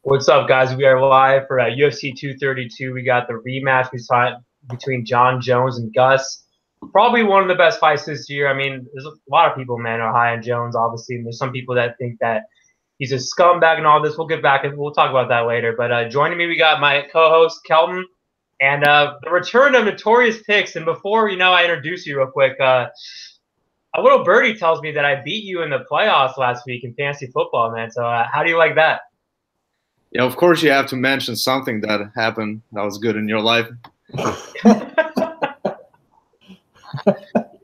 What's up, guys? We are live for UFC 232. We got the rematch between Jon Jones and Gus. Probably one of the best fights this year. I mean, there's a lot of people, man, are high on Jones, obviously. And there's some people that think that he's a scumbag and all this. We'll get back and we'll talk about that later. But joining me, we got my co-host, Kelton, and the return of Notorious Picks. And before, I introduce you real quick, a little birdie tells me that I beat you in the playoffs last week in fantasy football, man. So how do you like that? Yeah, of course you have to mention something that happened that was good in your life. But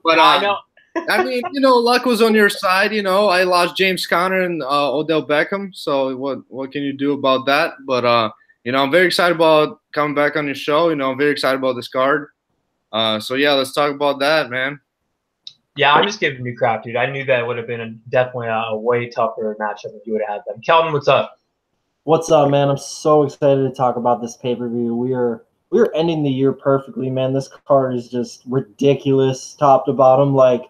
I mean, luck was on your side. I lost James Conner and Odell Beckham. So what can you do about that? But I'm very excited about coming back on your show. I'm very excited about this card. So yeah, let's talk about that, man. Yeah, I'm just giving you crap, dude. I knew that would have been definitely a way tougher matchup if you would have had them. Kelton, what's up? What's up, man? I'm so excited to talk about this pay-per-view. We are ending the year perfectly, man. This card is just ridiculous, top to bottom. Like,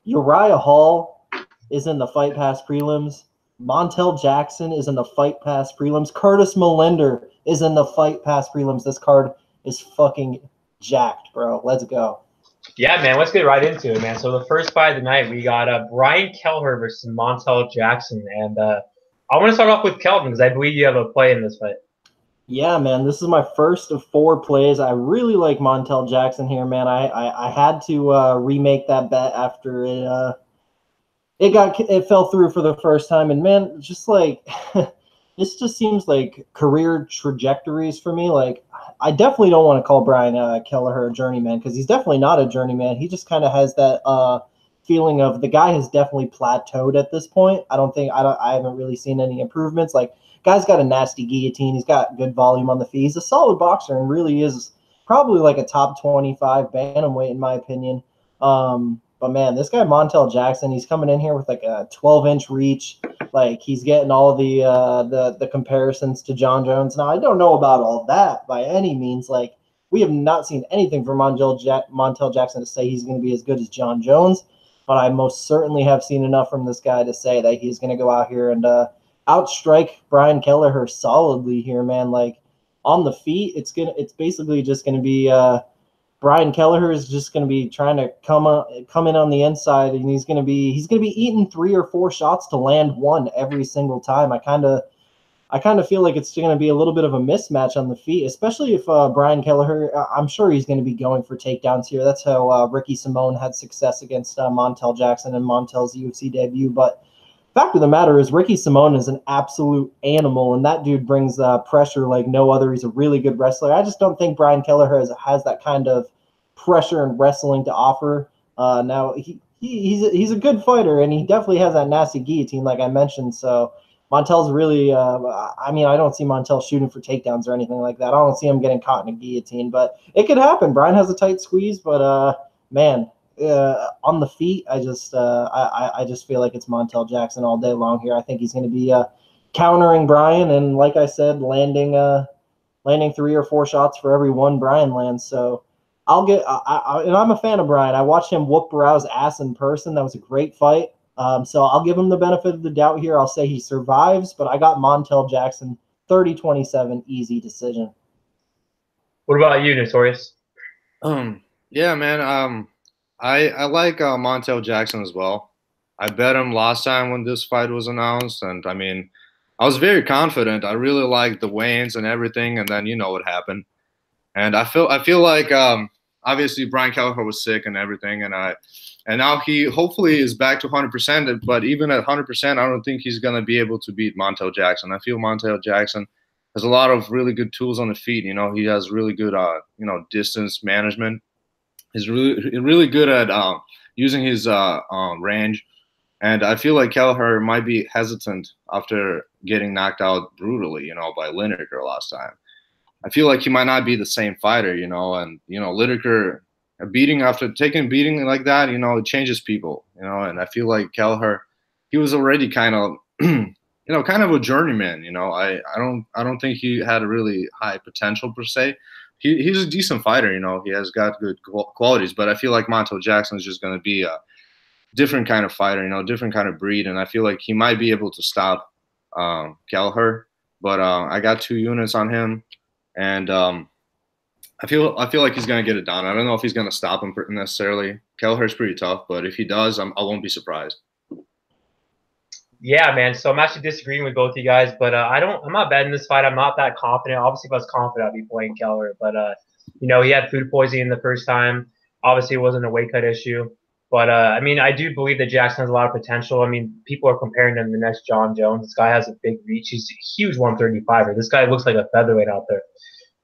Uriah Hall is in the Fight Pass prelims. Montel Jackson is in the Fight Pass prelims. Curtis Millender is in the Fight Pass prelims. This card is fucking jacked, bro. Let's go. Yeah, man. Let's get right into it, man. So the first fight of the night, we got Brian Kelleher versus Montel Jackson, and I want to start off with Kelton because I believe you have a play in this fight. Yeah, man. This is my first of 4 plays. I really like Montel Jackson here, man. I had to remake that bet after it fell through for the first time, and man, just like this just seems like career trajectories for me. Like, I definitely don't want to call Brian Kelleher a journeyman because he's definitely not a journeyman. He just kind of has that feeling of the guy has definitely plateaued at this point. I haven't really seen any improvements. Like, guy's got a nasty guillotine. He's got good volume on the feet. He's a solid boxer and really is probably like a top 25 bantamweight in my opinion. But man, this guy Montel Jackson, he's coming in here with like a 12-inch reach. Like, he's getting all the comparisons to Jon Jones. Now, I don't know about all that by any means. Like, we have not seen anything from Montel Jackson to say he's going to be as good as Jon Jones. But I most certainly have seen enough from this guy to say that he's going to go out here and outstrike Brian Kelleher solidly here, man. Like, on the feet, it's basically just going to be Brian Kelleher is just going to be trying to come in on the inside, and he's going to be eating 3 or 4 shots to land one every single time. I kind of feel like it's going to be a little bit of a mismatch on the feet, especially if Brian Kelleher, I'm sure he's going to be going for takedowns here. That's how Ricky Simone had success against Montel Jackson in Montel's UFC debut. But fact of the matter is Ricky Simone is an absolute animal, and that dude brings pressure like no other. He's a really good wrestler. I just don't think Brian Kelleher has that kind of pressure and wrestling to offer. Now, he's a good fighter, and he definitely has that nasty guillotine like I mentioned, so Montel's really, I don't see Montel shooting for takedowns or anything like that. I don't see him getting caught in a guillotine, but it could happen. Brian has a tight squeeze, but man, on the feet, I just feel like it's Montel Jackson all day long here. I think he's going to be countering Brian, and like I said, landing 3 or 4 shots for every one Brian lands. So and I'm a fan of Brian. I watched him whoop Barrow's ass in person. That was a great fight. So I'll give him the benefit of the doubt here. I'll say he survives, but I got Montel Jackson 30-27 easy decision. What about you, Notorious? Yeah, man. I like Montel Jackson as well. I bet him last time when this fight was announced, and I mean, I was very confident. I really liked the weigh-ins and everything, and then you know what happened. And I feel like obviously Brian Kelleher was sick and everything, and now he hopefully is back to 100%. But even at 100%, I don't think he's gonna be able to beat Montel Jackson. I feel Montel Jackson has a lot of really good tools on the feet. He has really good distance management. He's really good at using his range. And I feel like Kelleher might be hesitant after getting knocked out brutally, by Lineker last time. I feel like he might not be the same fighter, and Lineker taking a beating like that, it changes people, and I feel like Kelleher, he was already kind of, kind of a journeyman, I don't think he had a really high potential per se. He's a decent fighter, he has got good qualities, but I feel like Montel Jackson is just going to be a different kind of fighter, different kind of breed, and I feel like he might be able to stop Kelleher. but I got 2 units on him, and I feel like he's gonna get it done. I don't know if he's gonna stop him necessarily. Kelleher's pretty tough, but if he does, I won't be surprised. Yeah, man. So I'm actually disagreeing with both of you guys, but I'm not betting this fight. I'm not that confident. Obviously, if I was confident, I'd be playing Kelleher. But you know, he had food poisoning the first time. Obviously, it wasn't a weight cut issue. But I mean, I do believe that Jackson has a lot of potential. I mean, people are comparing him to the next John Jones. This guy has a big reach. He's a huge 135er. This guy looks like a featherweight out there.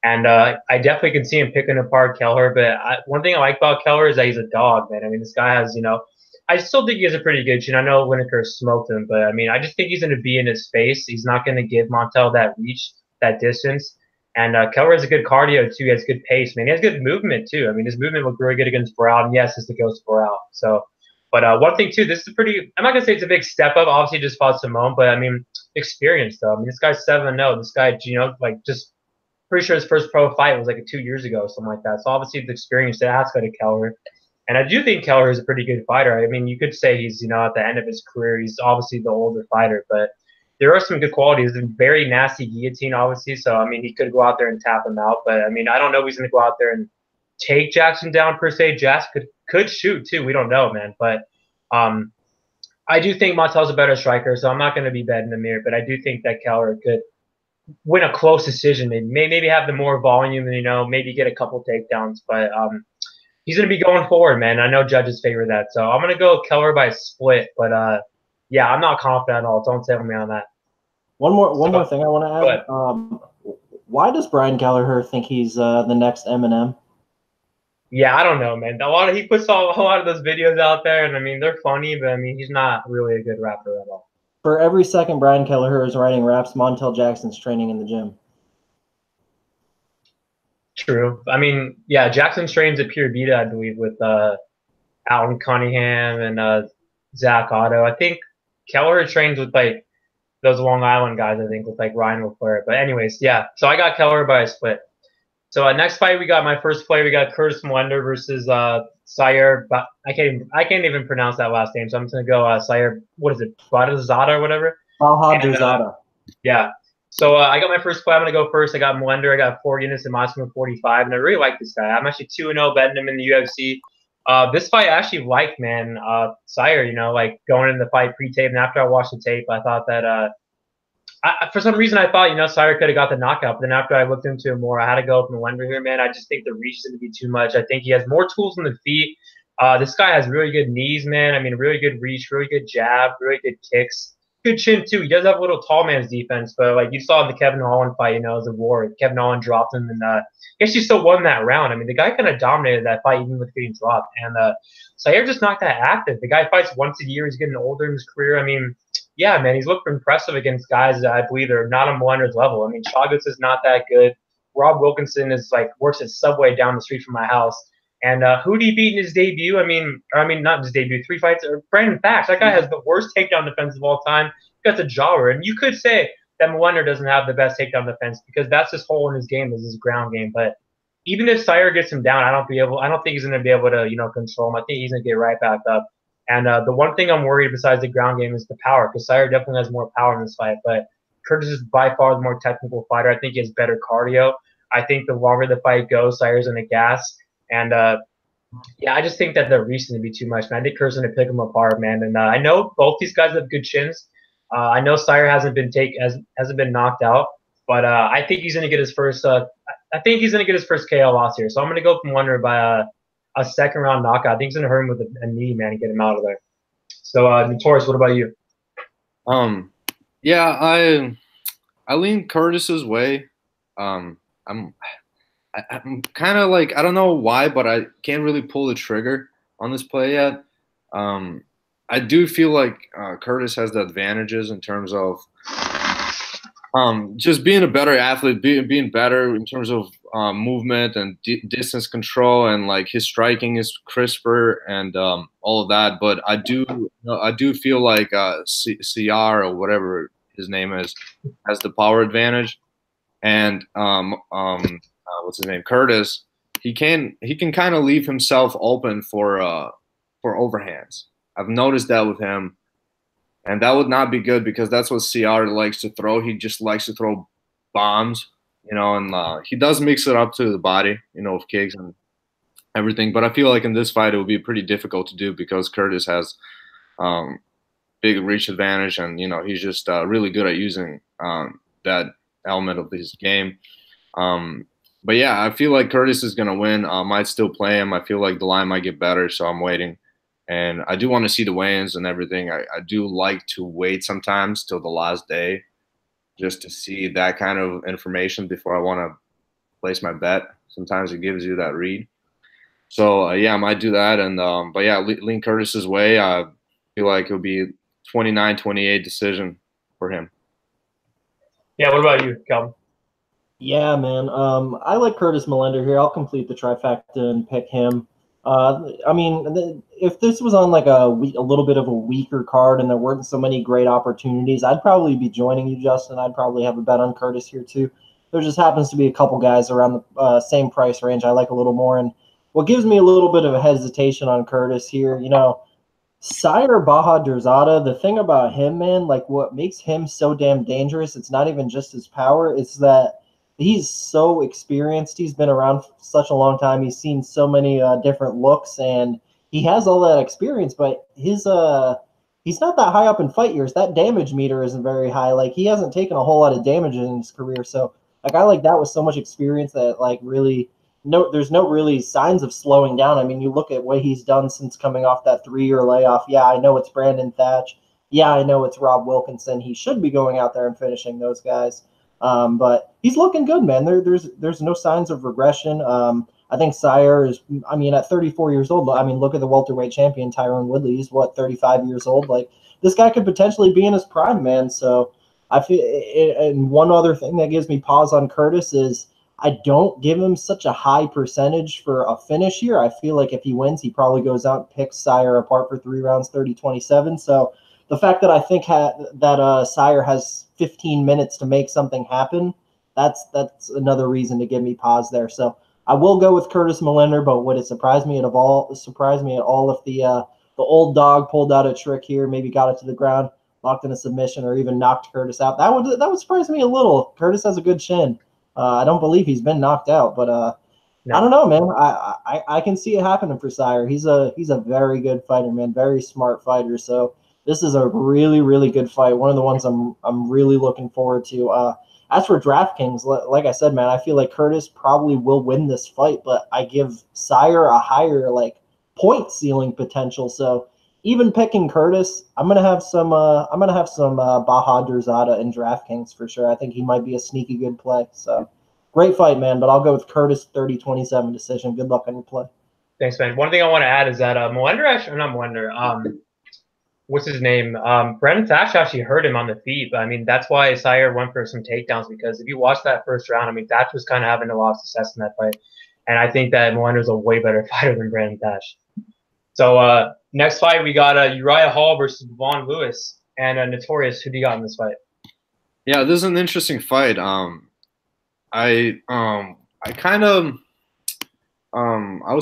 And I definitely can see him picking apart Kelleher. But one thing I like about Kelleher is that he's a dog, man. I mean, this guy has, you know, I still think he has a pretty good chin. I know Lineker smoked him, but I mean, I just think he's going to be in his face. He's not going to give Montel that reach, that distance. And Kelleher has a good cardio, too. He has good pace, man. He has good movement, too. I mean, his movement looked really good against Barao. And yes, it's the ghost Barao. So, but one thing, too, this is a pretty – I'm not going to say it's a big step up. Obviously, just fought Simone, but, I mean, experience, though. I mean, this guy's 7-0. This guy, you know, like just pretty sure his first pro fight was like 2 years ago, something like that. So, obviously, the experience that has to go to Kelleher. And I do think Kelleher is a pretty good fighter. I mean, you could say he's, you know, at the end of his career. He's obviously the older fighter, but there are some good qualities. A very nasty guillotine, obviously. So, I mean, he could go out there and tap him out. But, I mean, I don't know if he's going to go out there and take Jackson down, per se. Jackson could shoot, too. We don't know, man. But I do think Montel's a better striker, so I'm not going to be betting him here. But I do think that Kelleher could win a close decision. Maybe have the more volume and, you know, maybe get a couple takedowns. But he's going to be going forward, man. I know judges favor that. So I'm going to go Kelleher by a split. But, yeah, I'm not confident at all. Don't tell me on that. One more thing I want to add. Why does Brian Kelleher think he's the next Eminem? Yeah, I don't know, man. He puts a lot of those videos out there, and, I mean, they're funny, but, I mean, he's not really a good rapper at all. For every second Brian Kelleher is writing raps, Montel Jackson's training in the gym. True. I mean, yeah, Jackson trains at Pure Vita, I believe, with Alton Cunningham and Zach Otto. I think Kelleher trains with, like, those Long Island guys, I think, with, like, Ryan LaFleur. But anyways, yeah. So I got Kelleher by a split. So next fight, we got my first play. We got Curtis Millender versus Siyar. I can't even pronounce that last name, so I'm just gonna go Siyar. What is it? Badazada or whatever. Badazada. Yeah. So I got my first play. I'm gonna go first. I got Millender. I got 4 units in maximum 45, and I really like this guy. I'm actually 2-0 betting him in the UFC. This fight I actually like, man. Siyar, you know, like going into the fight pre-tape, and after I watched the tape, I thought that for some reason I thought, you know, Siyar could have got the knockout. But then after I looked into it more, I had to go with Millender here, man. I just think the reach is going to be too much. I think he has more tools in the feet. This guy has really good knees, man. I mean, really good reach, really good jab, really good kicks. Good chin, too. He does have a little tall man's defense, but like you saw in the Kevin Holland fight, you know, it was a war. Kevin Holland dropped him, and I guess he still won that round. I mean, the guy kind of dominated that fight even with getting dropped. And Siyar just not that active. The guy fights once a year. He's getting older in his career. I mean, yeah, man, he's looked impressive against guys that I believe are not on Millender's level. I mean, Chagas is not that good. Rob Wilkinson is like works at Subway down the street from my house. And who did he beat in his debut? I mean, not his debut, 3 fights. Brandon Fax, that guy has the worst takedown defense of all time. He got a jawler. And you could say that Millender doesn't have the best takedown defense because that's his hole in his game is his ground game. But even if Siyar gets him down, I don't think he's going to be able to, you know, control him. I think he's going to get right back up. And the one thing I'm worried besides the ground game is the power, because Siyar definitely has more power in this fight. But Curtis is by far the more technical fighter. I think he has better cardio. I think the longer the fight goes, Siyar's in the gas. And, yeah, I just think that the reach is going to be too much. And I think Curtis is going to pick him apart, man. And I know both these guys have good chins. I know Siyar hasn't been knocked out. But I think he's going to get his first KO loss here. So I'm going to go from Millender by a second round knockout. I think he's going to hurt him with a knee, man, and get him out of there. So, Notorious, what about you? Yeah, I lean Curtis's way. I'm kind of like, I don't know why, but I can't really pull the trigger on this play yet. I do feel like Curtis has the advantages in terms of just being a better athlete, being better in terms of movement and distance control, and like his striking is crisper and all of that. But I do feel like Siyar or whatever his name is has the power advantage, and what's his name, Curtis. He can kind of leave himself open for overhands. I've noticed that with him. And that would not be good because that's what Siyar likes to throw. He just likes to throw bombs, and he does mix it up to the body, with kicks and everything. But I feel like in this fight it would be pretty difficult to do because Curtis has big reach advantage, and he's just really good at using that element of his game. But yeah, I feel like Curtis is gonna win. I might still play him. I feel like the line might get better, so I'm waiting. And I do want to see the weigh-ins and everything. I do like to wait sometimes till the last day just to see that kind of information before I want to place my bet. Sometimes it gives you that read. So yeah, I might do that. And but yeah, lean Curtis's way. I feel like it'll be 29-28 decision for him. Yeah, what about you, Kelton? Yeah, man. I like Curtis Millender here. I'll complete the trifecta and pick him. I mean, if this was on like a little bit of a weaker card and there weren't so many great opportunities, I'd probably be joining you, Justin. I'd probably have a bet on Curtis here too. There just happens to be a couple guys around the same price range I like a little more. And what gives me a little bit of a hesitation on Curtis here, Siyar Bahadurzada, the thing about him, man, like what makes him so damn dangerous, it's not even just his power, it's that he's so experienced. He's been around for such a long time. He's seen so many different looks, and he has all that experience. But he's not that high up in fight years. That damage meter isn't very high. Like he hasn't taken a whole lot of damage in his career. So like I like that with so much experience that like really there's no really signs of slowing down. I mean, you look at what he's done since coming off that 3-year layoff. Yeah, I know it's Brandon Thatch. Yeah, I know it's Rob Wilkinson. He should be going out there and finishing those guys. But he's looking good, man. There's no signs of regression. I think Siyar is, I mean, at 34 years old, I mean, look at the welterweight champion, Tyron Woodley. He's, 35 years old? Like, this guy could potentially be in his prime, man. So I feel, and one other thing that gives me pause on Curtis is I don't give him such a high percentage for a finish here. I feel like if he wins, he probably goes out and picks Siyar apart for 3 rounds, 30-27. So the fact that I think that Siyar has 15 minutes to make something happen, that's another reason to give me pause there. So I will go with Curtis Millender, but would it surprise me at all if the old dog pulled out a trick here, maybe got it to the ground, locked in a submission, or even knocked Curtis out? That would surprise me a little. Curtis has a good chin. I don't believe he's been knocked out, but no. I don't know, man. I can see it happening for Siyar. He's a very good fighter, man. Very smart fighter. So this is a really, really good fight. One of the ones I'm really looking forward to. As for DraftKings, like I said, man, I feel like Curtis probably will win this fight, but I give Siyar a higher point ceiling potential. So even picking Curtis, I'm gonna have some Bahadurzada in DraftKings for sure. I think he might be a sneaky good play. So great fight, man. But I'll go with Curtis 30-27 decision. Good luck on your play. Thanks, man. One thing I want to add is that what's his name? Brandon Thatch actually hurt him on the feet. But I mean, that's why Siyar went for some takedowns, because if you watch that first round, I mean, Thatch was kind of having a lot of success in that fight. And I think that Millender's a way better fighter than Brandon Thatch. So next fight, we got Uriah Hall versus Von Lewis. And Notorious, who do you got in this fight? Yeah, this is an interesting fight. I was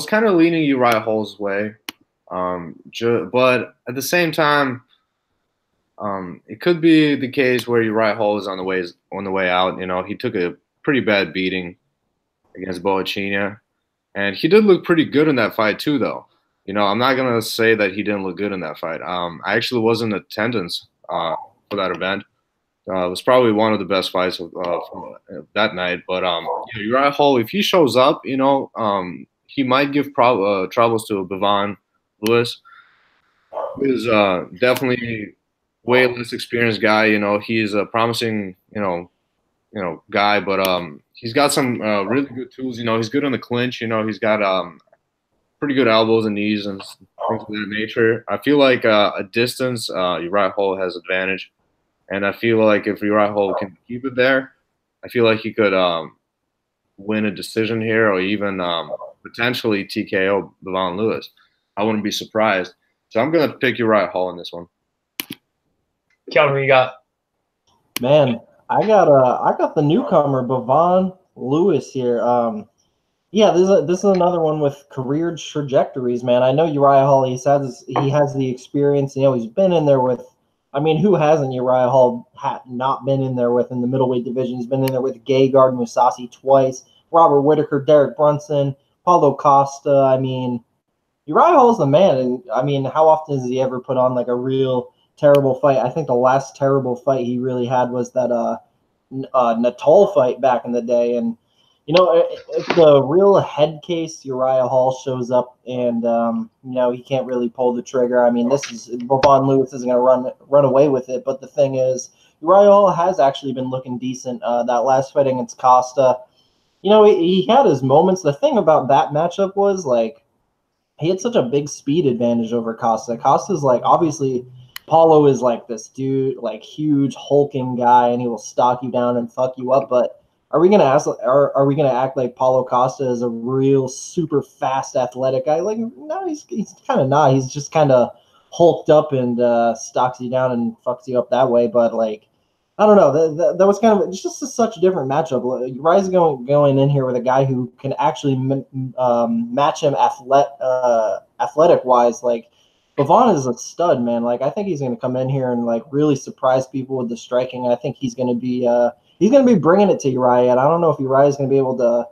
kind of leaning Uriah Hall's way. But at the same time, it could be the case where Uriah Hall is on the way out. He took a pretty bad beating against Boachina, and he did look pretty good in that fight too, though. I'm not gonna say that he didn't look good in that fight. I actually was in attendance for that event. It was probably one of the best fights from that night. But Uriah Hall, if he shows up, he might give troubles to Bevon Lewis, who is definitely way less experienced guy. He's a promising, guy, but he's got some really good tools. He's good in the clinch. He's got pretty good elbows and knees and things of that nature. I feel like a distance, Uriah Hall has advantage, and I feel like if Uriah Hall can keep it there, I feel like he could win a decision here, or even potentially TKO Bevon Lewis. I wouldn't be surprised. So I'm gonna pick Uriah Hall in this one. Kelton, who you got? Man, I got the newcomer Bevon Lewis here. Yeah, this is another one with career trajectories, man. I know Uriah Hall. He has the experience. He's been in there with I mean, who hasn't Uriah Hall not been in there with in the middleweight division? He's been in there with Gegard Mousasi twice, Robert Whitaker, Derek Brunson, Paulo Costa. I mean, Uriah Hall's the man. And I mean, how often does he ever put on like a real terrible fight? I think the last terrible fight he really had was that Natal fight back in the day. And you know, if the real head case Uriah Hall shows up and you know, he can't really pull the trigger. I mean, this is Bavon Lewis isn't going to run away with it. But the thing is, Uriah Hall has actually been looking decent. That last fight against Costa, you know, he had his moments. The thing about that matchup was like he had such a big speed advantage over Costa. Costa's like obviously Paulo is like this dude, like huge hulking guy, and he will stalk you down and fuck you up. But are we gonna act like Paulo Costa is a real super fast athletic guy? Like no, he's kind of not. He's just kind of hulked up and stalks you down and fucks you up that way. But like I don't know, that was kind of it's just such a different matchup. Uriah's going in here with a guy who can actually match him athletic wise. Like Bavon is a stud, man. Like I think he's going to come in here and like really surprise people with the striking. I think he's going to be bringing it to Uriah, and I don't know if Uriah is going to be able to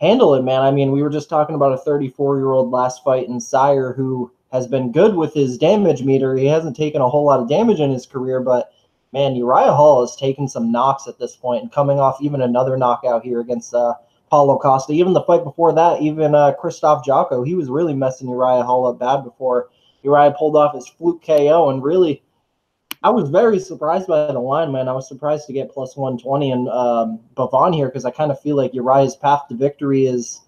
handle it, man. I mean, we were just talking about a 34-year-old last fight in Siyar who has been good with his damage meter. He hasn't taken a whole lot of damage in his career, but man, Uriah Hall has taken some knocks at this point and coming off even another knockout here against Paulo Costa. Even the fight before that, even Christoph Jocko, he was really messing Uriah Hall up bad before Uriah pulled off his fluke KO. And really, I was very surprised by the line, man. I was surprised to get plus 120 and Bavon here because I kind of feel like Uriah's path to victory is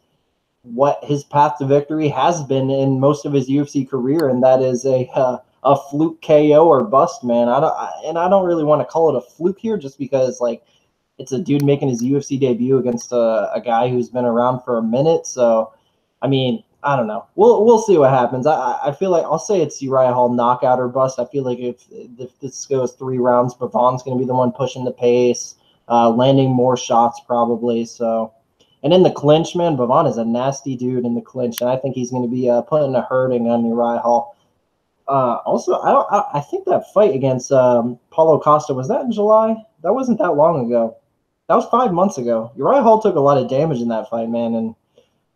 what his path to victory has been in most of his UFC career, and that is a fluke KO or bust, man. I don't really want to call it a fluke here just because like it's a dude making his UFC debut against a guy who's been around for a minute. So, I mean, I don't know. We'll see what happens. I feel like I'll say it's Uriah Hall knockout or bust. I feel like if this goes 3 rounds, Bavon's going to be the one pushing the pace, landing more shots probably. So, and in the clinch, man, Bavon is a nasty dude in the clinch, and I think he's going to be putting a hurting on Uriah Hall. Also, I think that fight against Paulo Costa, was that in July? That wasn't that long ago. That was 5 months ago. Uriah Hall took a lot of damage in that fight, man. And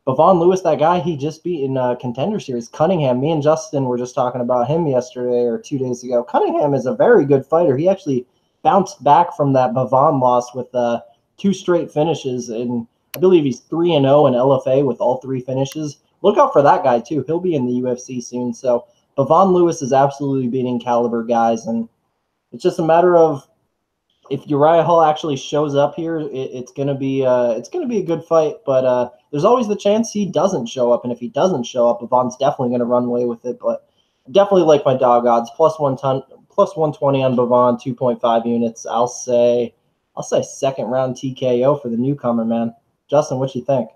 Bavon Lewis, that guy he just beat in Contender Series, Cunningham. Me and Justin were just talking about him yesterday or 2 days ago. Cunningham is a very good fighter. He actually bounced back from that Bavon loss with 2 straight finishes, and I believe he's 3-0 in LFA with all 3 finishes. Look out for that guy too. He'll be in the UFC soon. So Bavon Lewis is absolutely beating caliber guys, and it's just a matter of if Uriah Hall actually shows up here, it's gonna be a good fight. But there's always the chance he doesn't show up, and if he doesn't show up, Bavon's definitely gonna run away with it. But definitely like my dog odds plus 120 on Bavon, 2.5 units. I'll say second round TKO for the newcomer, man. Justin, what you think?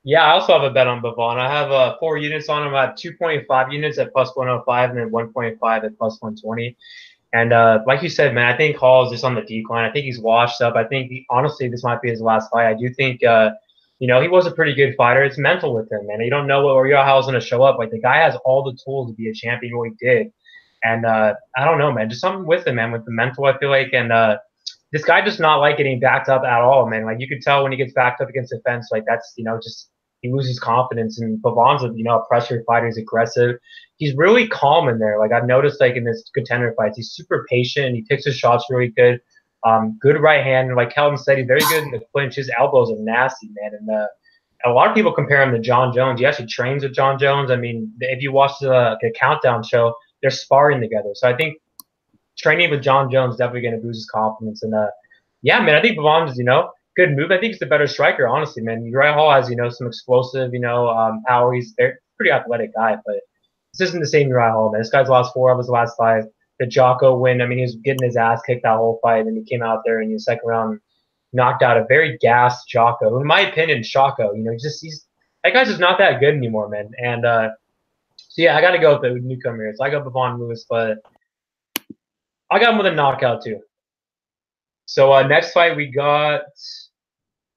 Yeah, I also have a bet on Bavon. I have 4 units on him. I have 2.5 units at plus 105 and then 1.5 at plus 120. And like you said, man, I think Hall is just on the decline. I think he's washed up. I think, honestly, this might be his last fight. I do think, he was a pretty good fighter. It's mental with him, man. You don't know what Uriah Hall's going to show up. Like, the guy has all the tools to be a champion, what he did. And I don't know, man. Just something with him, man, with the mental, I feel like. And this guy does not like getting backed up at all, man. Like, you could tell when he gets backed up against the fence, like, that's, just he loses confidence. And Pavon's a pressure fighter. He's aggressive. He's really calm in there. Like, I've noticed, like, in this contender fights, he's super patient. He picks his shots really good. Good right hand. And like Kelton said, he's very good in the clinch. His elbows are nasty, man. And a lot of people compare him to John Jones. He actually trains with John Jones. I mean, if you watch the Countdown show, they're sparring together. So I think training with John Jones is definitely going to boost his confidence. And yeah, man, I think Pavon's, good move. I think he's the better striker, honestly, man. Uriah Hall has, some explosive, power. He's a pretty athletic guy, but this isn't the same Uriah Hall, man. This guy's lost 4 of his last 5. The Jocko win, I mean, he was getting his ass kicked that whole fight, and he came out there in the second round, knocked out a very gassed Jocko. In my opinion, Jocko, that guy's just not that good anymore, man. And so yeah, I got to go with the newcomer here. So I got Bavon Lewis, but I got him with a knockout too. So next fight we got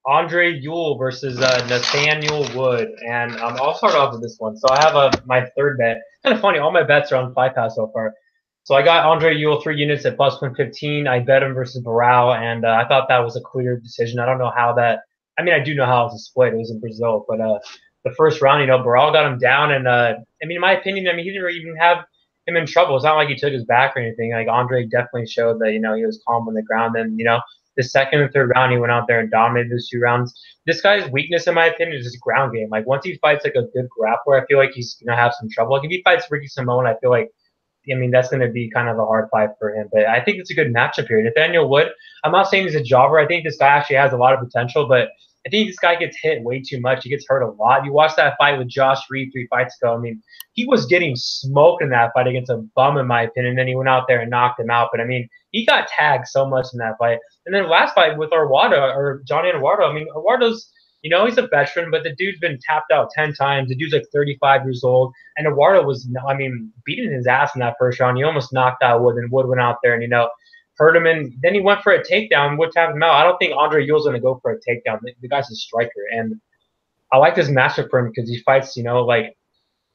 Andre Ewell versus Nathaniel Wood, and I'll start off with this one. So I have my third bet. Kind of funny, all my bets are on Fight Pass so far. So I got Andre Ewell 3 units at plus 115. I bet him versus Barao, and I thought that was a clear decision. I don't know how that. I mean, I do know how it was a split. It was in Brazil, but the first round, Barao got him down, and I mean, in my opinion, I mean, he didn't really even have him in trouble. It's not like he took his back or anything. Like Andre definitely showed that he was calm on the ground. And the second and third round, he went out there and dominated those 2 rounds. This guy's weakness, in my opinion, is his ground game. Like once he fights like a good grappler, I feel like he's gonna have some trouble. Like if he fights Ricky Simone, I feel like that's going to be kind of a hard fight for him. But I think it's a good matchup here. Nathaniel Wood, I'm not saying he's a jobber. I think this guy actually has a lot of potential, but I think this guy gets hit way too much. He gets hurt a lot. You watched that fight with Josh Reed 3 fights ago. I mean, he was getting smoked in that fight against a bum, in my opinion. And then he went out there and knocked him out. But, I mean, he got tagged so much in that fight. And then last fight with Johnny Eduardo, I mean, Eduardo's – he's a veteran, but the dude's been tapped out 10 times. The dude's like 35 years old. And Eduardo was, beating his ass in that first round. He almost knocked out Wood, and Wood went out there and, hurt him. And then he went for a takedown. Wood tapped him out. I don't think Andre Ewell's going to go for a takedown. The guy's a striker. And I like this matchup for him because he fights, like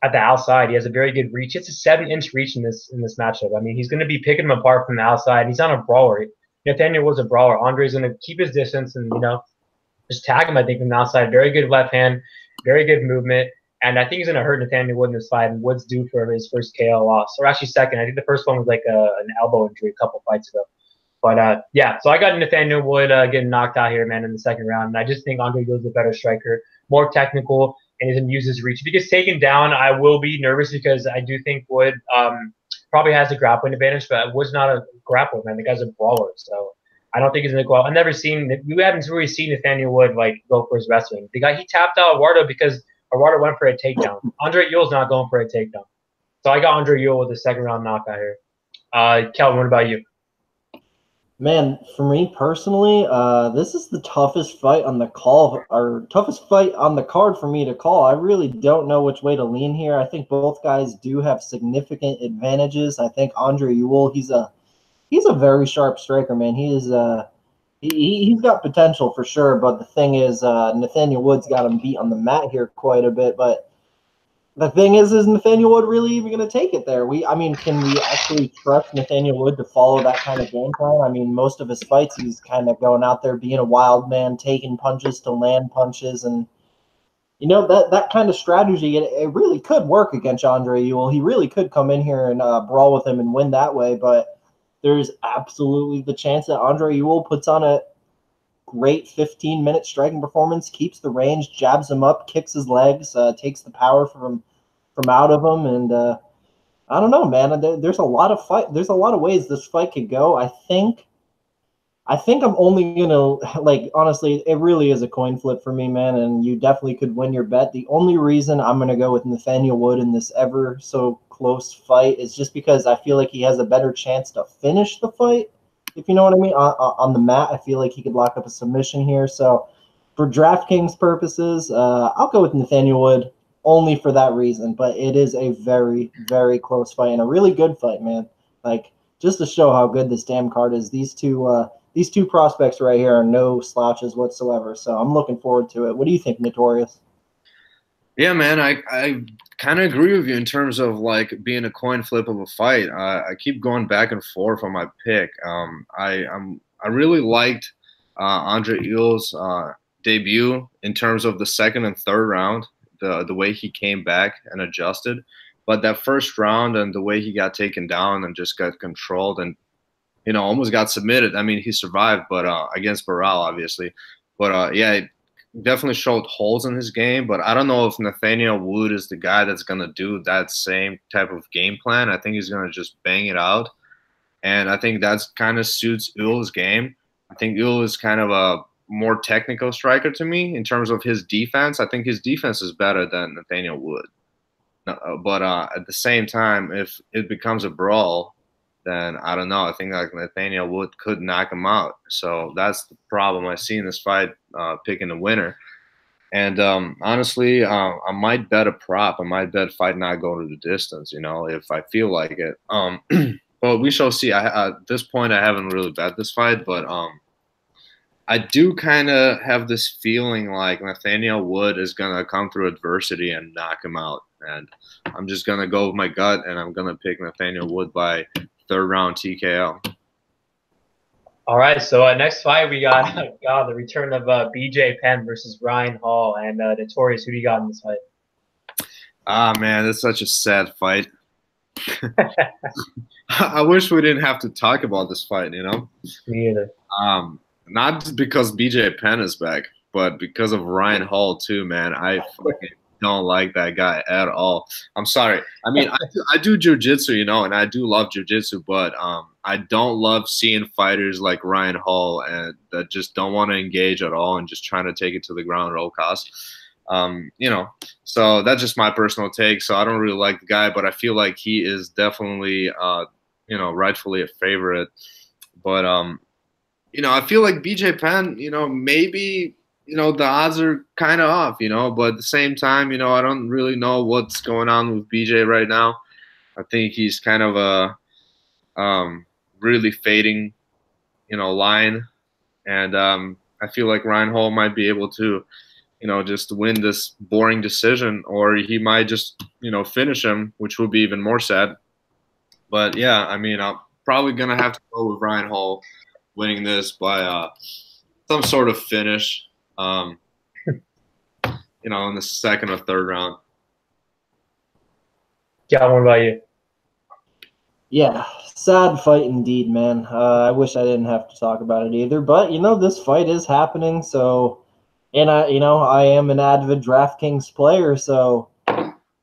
at the outside. He has a very good reach. It's a 7-inch reach in this matchup. I mean, he's going to be picking him apart from the outside. He's not a brawler. Nathaniel Wood's a brawler. Andre's going to keep his distance and, just tag him, I think, from the outside. Very good left hand, very good movement. And I think he's going to hurt Nathaniel Wood in this fight. And Wood's due for his first KO loss. Or actually second. I think the first one was like an elbow injury a couple fights ago. But, yeah, so I got Nathaniel Wood getting knocked out here, man, in the second round. And I just think Andre Wood's a better striker, more technical, and he doesn't use his reach. If he gets taken down, I will be nervous because I do think Wood probably has a grappling advantage. But Wood's not a grappler, man. The guy's a brawler. So I don't think he's going to go out. We haven't really seen Nathaniel Wood go for his wrestling. The guy, he tapped out Eduardo because Eduardo went for a takedown. Andre Ewell's not going for a takedown. So I got Andre Ewell with a second round knockout here. Kelton, what about you? Man, for me personally, this is the toughest fight on the card for me to call. I really don't know which way to lean here. I think both guys do have significant advantages. I think Andre Ewell, he's a very sharp striker, man. He's got potential for sure, but the thing is, Nathaniel Wood's got him beat on the mat here quite a bit. But the thing is Nathaniel Wood really even going to take it there? Can we actually trust Nathaniel Wood to follow that kind of game plan? I mean, most of his fights, he's kind of going out there being a wild man, taking punches to land punches, and that kind of strategy, it really could work against Andre Ewell. He really could come in here and brawl with him and win that way, but there's absolutely the chance that Andre Ewell puts on a great 15-minute striking performance, keeps the range, jabs him up, kicks his legs, takes the power from out of him, and I don't know, man. There's a lot of ways this fight could go. I think I'm only gonna honestly, it really is a coin flip for me, man, and you definitely could win your bet. The only reason I'm gonna go with Nathaniel Wood in this ever so close fight is just because I feel like he has a better chance to finish the fight, if you know what I mean. On the mat, I feel like he could lock up a submission here. So for DraftKings purposes, I'll go with Nathaniel Wood only for that reason. But it is a very, very close fight and a really good fight, man. Just to show how good this damn card is, these two prospects right here are no slouches whatsoever. So I'm looking forward to it. What do you think, Notorious? Yeah, man, I kind of agree with you in terms of being a coin flip of a fight. I keep going back and forth on my pick. I really liked Andre Ewell's debut in terms of the second and third round, the way he came back and adjusted. But that first round and the way he got taken down and just got controlled and almost got submitted. I mean, he survived, but against Barral, obviously. But yeah, it definitely showed holes in his game. But I don't know if Nathaniel Wood is the guy that's gonna do that same type of game plan. I think he's gonna just bang it out, and I think that's kind of suits Ewell's game. I think Ewell is kind of a more technical striker to me in terms of his defense. I think his defense is better than Nathaniel Wood. But at the same time, if it becomes a brawl, then I don't know. I think Nathaniel Wood could knock him out. So that's the problem I see in this fight, picking the winner. And honestly, I might bet a prop. I might bet fight not go to the distance, if I feel like it. But we shall see. At this point, I haven't really bet this fight, but I do kind of have this feeling like Nathaniel Wood is going to come through adversity and knock him out. And I'm just going to go with my gut, and I'm going to pick Nathaniel Wood by third round TKO. All right, so next fight we got the return of BJ Penn versus Ryan Hall and Notorious. Who do you got in this fight? Ah, man, that's such a sad fight. I wish we didn't have to talk about this fight, you know? Me either. Not just because BJ Penn is back, but because of Ryan Hall too, man. I fucking don't like that guy at all. I'm sorry. I mean, I do jiu-jitsu, you know, and I do love jiu-jitsu, but I don't love seeing fighters like Ryan Hall and that just don't want to engage at all and just trying to take it to the ground at all costs. You know, so that's just my personal take. So I don't really like the guy, but I feel like he is definitely, you know, rightfully a favorite. But, you know, I feel like BJ Penn, you know, maybe, you know, the odds are kind of off, you know, but at the same time, you know, I don't really know what's going on with BJ right now. I think he's kind of a really fading, you know, line. And I feel like Ryan Hall might be able to, you know, just win this boring decision, or he might just, you know, finish him, which would be even more sad. But yeah, I mean, I'm probably going to have to go with Ryan Hall winning this by some sort of finish, you know, in the second or third round. John, what about you? Yeah, sad fight indeed, man. I wish I didn't have to talk about it either, but you know, this fight is happening, so, and I am an avid DraftKings player, so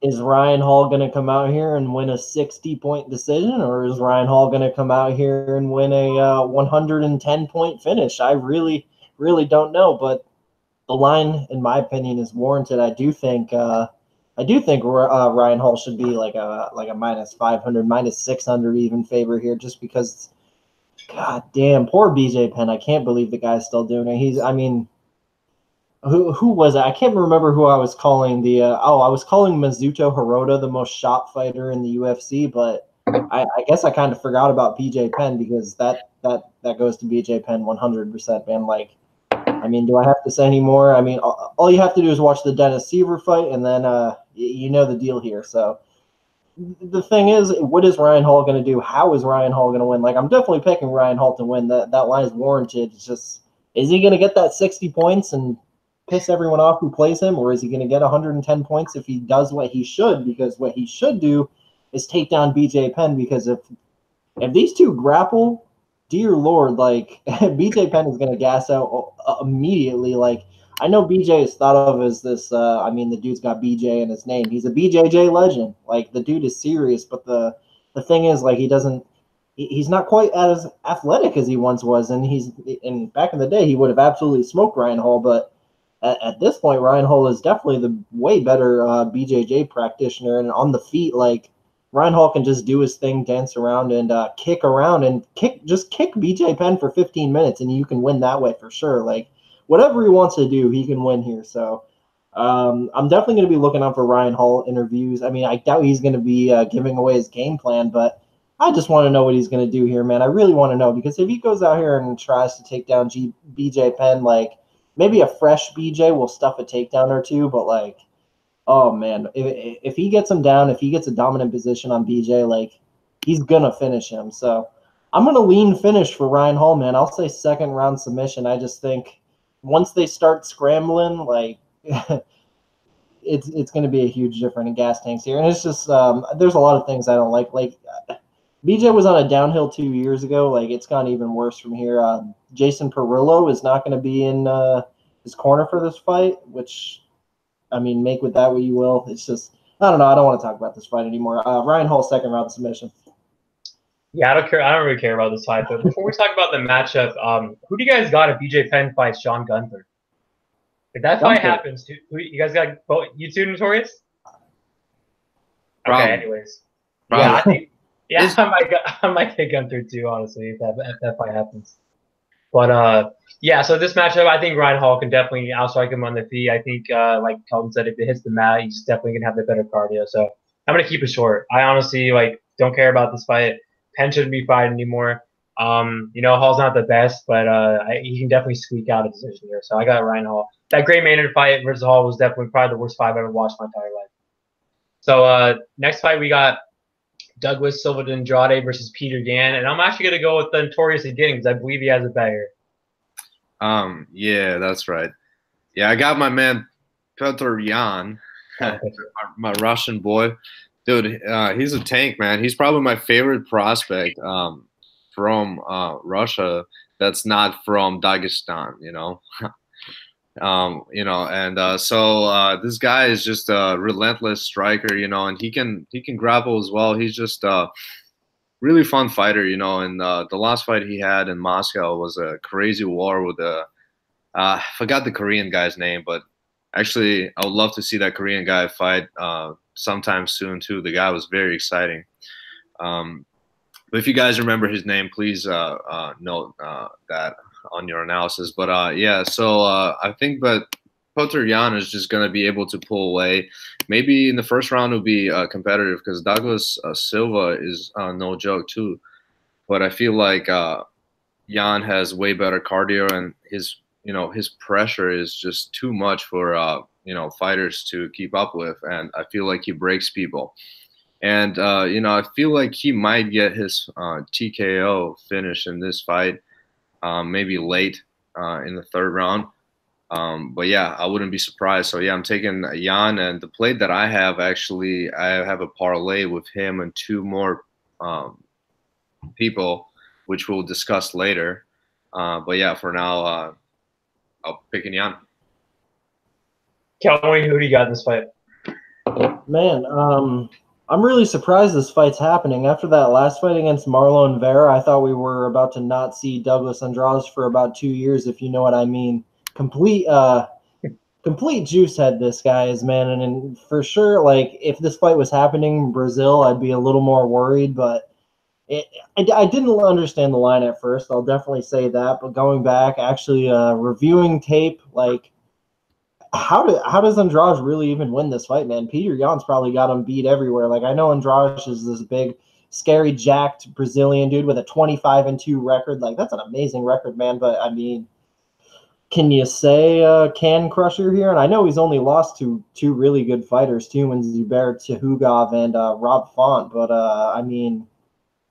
is Ryan Hall going to come out here and win a 60-point decision, or is Ryan Hall going to come out here and win a 110-point finish? I really, really don't know, but the line, in my opinion, is warranted. I do think Ryan Hall should be like a minus 500, minus 600 even favor here, just because, god damn, poor BJ Penn. I can't believe the guy's still doing it. I mean, who was it? I can't remember who I was calling I was calling Mizuto Hirota the most shot fighter in the UFC, but I guess I kind of forgot about BJ Penn, because that goes to BJ Penn 100%, man. Like, I mean, do I have to say any more? I mean, all you have to do is watch the Dennis Seaver fight, and then you know the deal here. So the thing is, what is Ryan Hall going to do? How is Ryan Hall going to win? Like, I'm definitely picking Ryan Hall to win. That line is warranted. It's just, is he going to get that 60 points and piss everyone off who plays him, or is he going to get 110 points if he does what he should? Because what he should do is take down BJ Penn, because if these two grapple, dear Lord, like, BJ Penn is going to gas out immediately. Like, I know BJ is thought of as this, I mean, the dude's got BJ in his name. He's a BJJ legend. Like, the dude is serious, but the thing is, like, he's not quite as athletic as he once was, and back in the day, he would have absolutely smoked Ryan Hall, but at this point, Ryan Hall is definitely the way better BJJ practitioner, and on the feet, like, Ryan Hall can just do his thing, dance around, and kick around, and kick BJ Penn for 15 minutes, and you can win that way for sure. Like, whatever he wants to do, he can win here. So I'm definitely going to be looking out for Ryan Hall interviews. I mean, I doubt he's going to be giving away his game plan, but I just want to know what he's going to do here, man. I really want to know, because if he goes out here and tries to take down BJ Penn, like, maybe a fresh BJ will stuff a takedown or two, but, like, oh, man, if he gets him down, if he gets a dominant position on BJ, like, he's going to finish him. So I'm going to lean finish for Ryan Hall, man. I'll say second round submission. I just think once they start scrambling, like, it's going to be a huge difference in gas tanks here. And it's just there's a lot of things I don't like. Like, BJ was on a downhill 2 years ago. Like, it's gone even worse from here. Jason Perillo is not going to be in his corner for this fight, which, I mean, make with that what you will. It's just, I don't know. I don't want to talk about this fight anymore. Ryan Hall, second round submission. Yeah, I don't care. I don't really care about this fight. But before we talk about the matchup, who do you guys got if BJ Penn fights Sean Gunther? If that fight happens, who you guys got? Both, you two, Notorious? Okay. Anyways, yeah, I think, yeah, I might take Gunther too, honestly, if that fight happens. But yeah, so this matchup, I think Ryan Hall can definitely outstrike him on the feet. I think, like Kelton said, if it hits the mat, he's definitely gonna have the better cardio. So I'm gonna keep it short. I honestly don't care about this fight. Penn shouldn't be fighting anymore. You know, Hall's not the best, but he can definitely squeak out a decision here. So I got Ryan Hall. That Gray Maynard fight versus Hall was definitely probably the worst fight I've ever watched my entire life. So next fight we got Douglas Silva de Andrade versus Peter Yan, and I'm actually gonna go with the Notorious again because I believe he has a bet here. Yeah, that's right. Yeah, I got my man Petr Yan, Okay. my Russian boy. Dude, he's a tank, man. He's probably my favorite prospect from Russia that's not from Dagestan, you know. So this guy is just a relentless striker, you know, and he can grapple as well. He's just really fun fighter, you know. And the last fight he had in Moscow was a crazy war with I forgot the Korean guy's name, but actually I would love to see that Korean guy fight sometime soon too. The guy was very exciting. But if you guys remember his name, please note that on your analysis. But yeah, so I think Petr Yan is just going to be able to pull away. Maybe in the first round it'll be competitive because Douglas Silva is no joke too. But I feel like Yan has way better cardio, and his pressure is just too much for fighters to keep up with, and I feel like he breaks people. And I feel like he might get his TKO finish in this fight, maybe late in the third round. But yeah, I wouldn't be surprised. So yeah, I'm taking Yan, and the play that I have actually, I have a parlay with him and two more people, which we'll discuss later. But yeah, for now, I'll pick Yan. Kelton, who do you got in this fight? Man, I'm really surprised this fight's happening. After that last fight against Marlon Vera, I thought we were about to not see Douglas Andrade for about 2 years, if you know what I mean. Complete juice head this guy is, man. And for sure, like, if this fight was happening in Brazil, I'd be a little more worried, but I didn't understand the line at first. I'll definitely say that. But going back, actually reviewing tape, like, how does Andrade really even win this fight, man? Peter Yan's probably got him beat everywhere. Like, I know Andrade is this big, scary, jacked Brazilian dude with a 25-2 record. Like, that's an amazing record, man. But I mean, can you say can crusher here? And I know he's only lost to two really good fighters too, in Zubair Tuhugov and Rob Font. But I mean,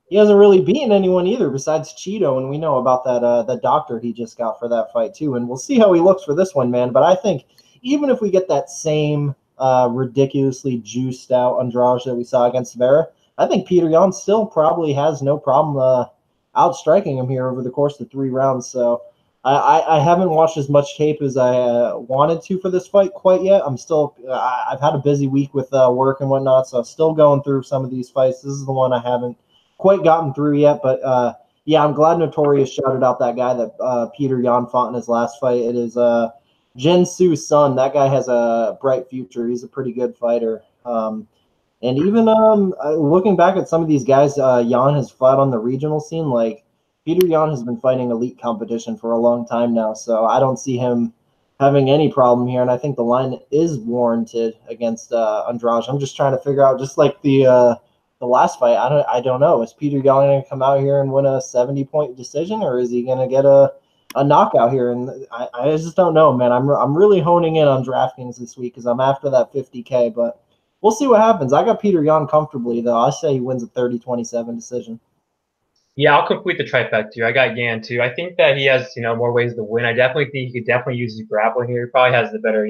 he hasn't really beaten anyone either besides Cheeto, and we know about that the doctor he just got for that fight too. And we'll see how he looks for this one, man. But I think even if we get that same ridiculously juiced out Andrade that we saw against Vera, I think Peter Yan still probably has no problem outstriking him here over the course of 3 rounds. So I haven't watched as much tape as I wanted to for this fight quite yet. I've had a busy week with work and whatnot, so I'm still going through some of these fights. This is the one I haven't quite gotten through yet, but yeah, I'm glad Notorious shouted out that guy that Peter Yan fought in his last fight. It is Jin Su's son. That guy has a bright future. He's a pretty good fighter. And even looking back at some of these guys Yan has fought on the regional scene, like Peter Yan has been fighting elite competition for a long time now, so I don't see him having any problem here, and I think the line is warranted against Andrade. I'm just trying to figure out, just like the last fight, I don't know. Is Peter Yan going to come out here and win a 70-point decision, or is he going to get a knockout here? And I just don't know, man. I'm really honing in on DraftKings this week because I'm after that 50K, but we'll see what happens. I got Peter Yan comfortably, though. I say he wins a 30-27 decision. Yeah, I'll complete the trifecta here. I got Yan too. I think that he has, more ways to win. I definitely think he could definitely use his grappling here. He probably has the better,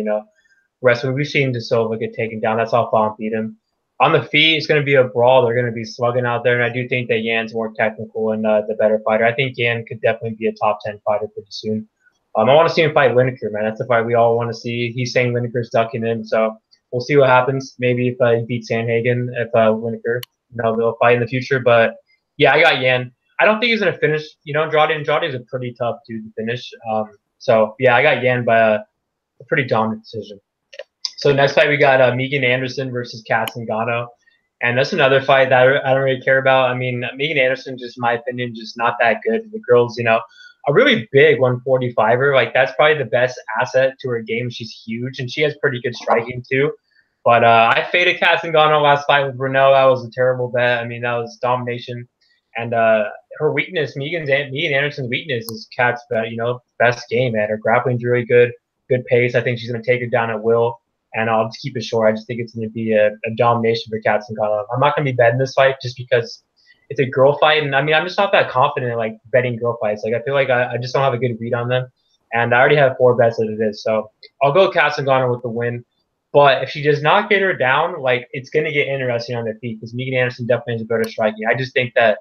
wrestling. We've seen De Silva get taken down. That's how Font beat him. On the feet, it's going to be a brawl. They're going to be slugging out there, and I do think that Yan's more technical and the better fighter. I think Yan could definitely be a top 10 fighter pretty soon. I want to see him fight Lineker, man. That's the fight we all want to see. He's saying Lineker's ducking him, so we'll see what happens. Maybe if he beats Sandhagen, if Lineker, they'll fight in the future. But yeah, I got Yan. I don't think he's going to finish. Andrade is a pretty tough dude to finish. So yeah, I got Yan by a pretty dominant decision. So next fight we got Megan Anderson versus Kat Zingano, and that's another fight that I don't really care about. I mean, Megan Anderson, just in my opinion, just not that good. The girl's, a really big 145er. Like, that's probably the best asset to her game. She's huge, and she has pretty good striking too. But I faded Kat Zingano last fight with Renault. That was a terrible bet. I mean, that was domination. And her weakness, Megan Anderson's weakness is Kat's best game, man. Her grappling's really good pace. I think she's going to take her down at will. and I'll just keep it short. I just think it's going to be a domination for Kat Zingano. I'm not going to be betting this fight just because it's a girl fight, and I mean, I'm just not that confident in like betting girl fights. Like I feel like I just don't have a good read on them, and I already have 4 bets as it is. So I'll go Kat Zingano with the win. But if she does not get her down, like it's going to get interesting on their feet because Megan Anderson definitely has a better striking. I just think that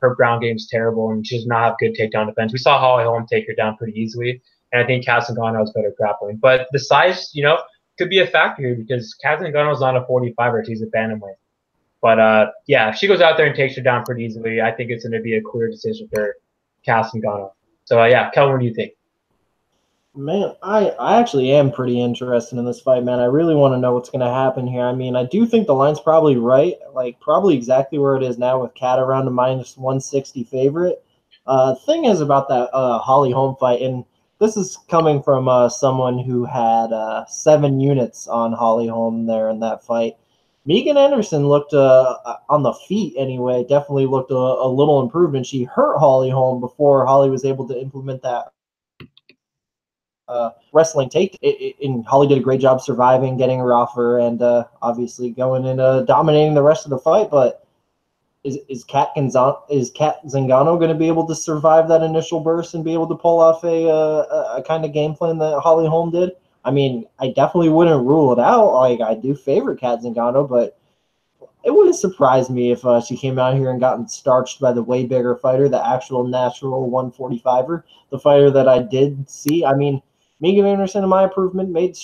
her ground game is terrible and she does not have good takedown defense. We saw Holly Holm take her down pretty easily, and I think Kat Zingano has better grappling. But the size, could be a factor here because Kat Zingano is not a 45er; she's a bantamweight. But yeah, if she goes out there and takes her down pretty easily, I think it's going to be a clear decision for Kat Zingano. So yeah, Kelvin, what do you think? Man, I actually am pretty interested in this fight, man. I really want to know what's going to happen here. I mean, I do think the line's probably right, like probably exactly where it is now with Kat around a minus 160 favorite. Thing is about that Holly Holm fight, and this is coming from someone who had 7 units on Holly Holm there in that fight. Megan Anderson looked on the feet anyway, definitely looked a little improvement. She hurt Holly Holm before Holly was able to implement that wrestling take. And Holly did a great job surviving, getting her off her, and obviously going and dominating the rest of the fight. But is Kat Zingano going to be able to survive that initial burst and be able to pull off a kind of game plan that Holly Holm did? I mean, I definitely wouldn't rule it out. Like, I do favor Kat Zingano, but it wouldn't surprise me if she came out here and gotten starched by the way bigger fighter, the actual natural 145er, the fighter that I did see. I mean, Megan Anderson, in my improvement, made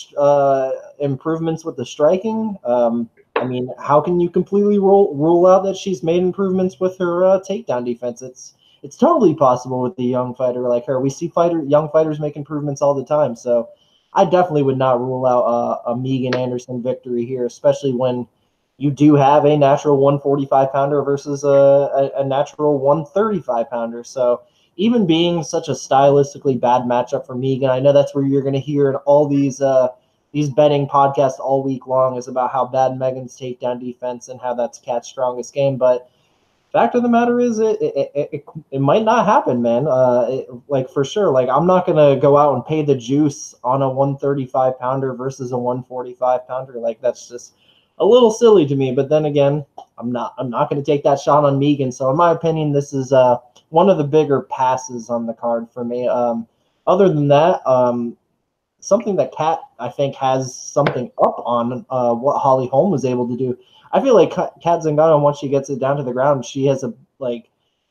improvements with the striking. I mean, how can you completely rule out that she's made improvements with her takedown defense? It's totally possible with the young fighter like her. We see young fighters make improvements all the time. So I definitely would not rule out a Megan Anderson victory here, especially when you do have a natural 145-pounder versus a natural 135-pounder. So even being such a stylistically bad matchup for Megan, I know that's where you're going to hear in all these betting podcasts all week long is about how bad Megan's takedown defense and how that's Kat's strongest game. But fact of the matter is, it might not happen, man. Like for sure. Like I'm not gonna go out and pay the juice on a 135-pounder versus a 145-pounder. Like that's just a little silly to me. But then again, I'm not gonna take that shot on Megan. So in my opinion, this is one of the bigger passes on the card for me. Other than that, something that Kat I think has something up on what Holly Holm was able to do. I feel like Kat Zingano, once she gets it down to the ground, she has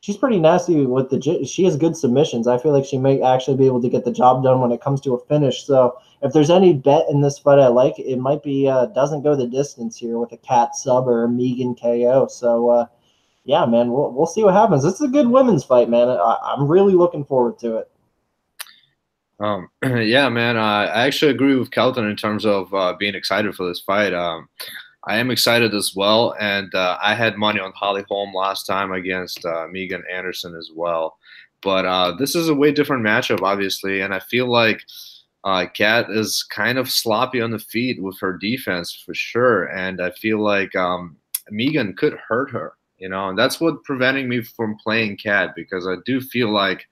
she's pretty nasty with she has good submissions. I feel like she may actually be able to get the job done when it comes to a finish. So if there's any bet in this fight I like, it might be doesn't go the distance here with a Kat sub or a Megan KO. So yeah, man, we'll see what happens. This is a good women's fight, man. I'm really looking forward to it. Yeah, man. I actually agree with Kelton in terms of being excited for this fight. I am excited as well, and I had money on Holly Holm last time against Megan Anderson as well. But this is a way different matchup, obviously, and I feel like Kat is kind of sloppy on the feet with her defense for sure, and I feel like Megan could hurt her, and that's what preventing me from playing Kat because I do feel like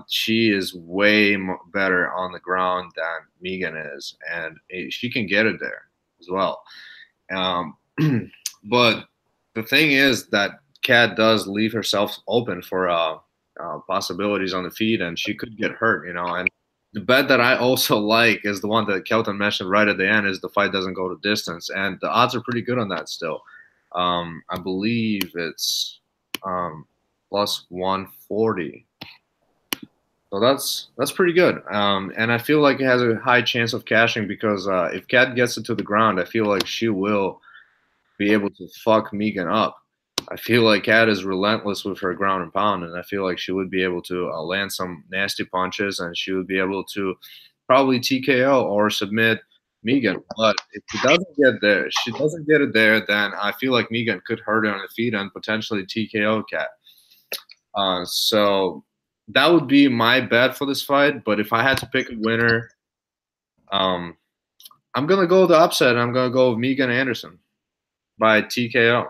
she is way better on the ground than Megan is, and she can get it there as well. But the thing is that Kat does leave herself open for possibilities on the feet, and she could get hurt, And the bet that I also like is the one that Kelton mentioned right at the end: is the fight doesn't go to distance, and the odds are pretty good on that still. I believe it's plus 140. So that's pretty good, and I feel like it has a high chance of cashing because if Kat gets it to the ground, I feel like she will be able to fuck Megan up. I feel like Kat is relentless with her ground and pound, and I feel like she would be able to land some nasty punches, and she would be able to probably TKO or submit Megan. But if she doesn't get it there, then I feel like Megan could hurt her on the feet and potentially TKO Kat. So that would be my bet for this fight. But if I had to pick a winner, I'm gonna go the upset. I'm gonna go with Megan Anderson by TKO.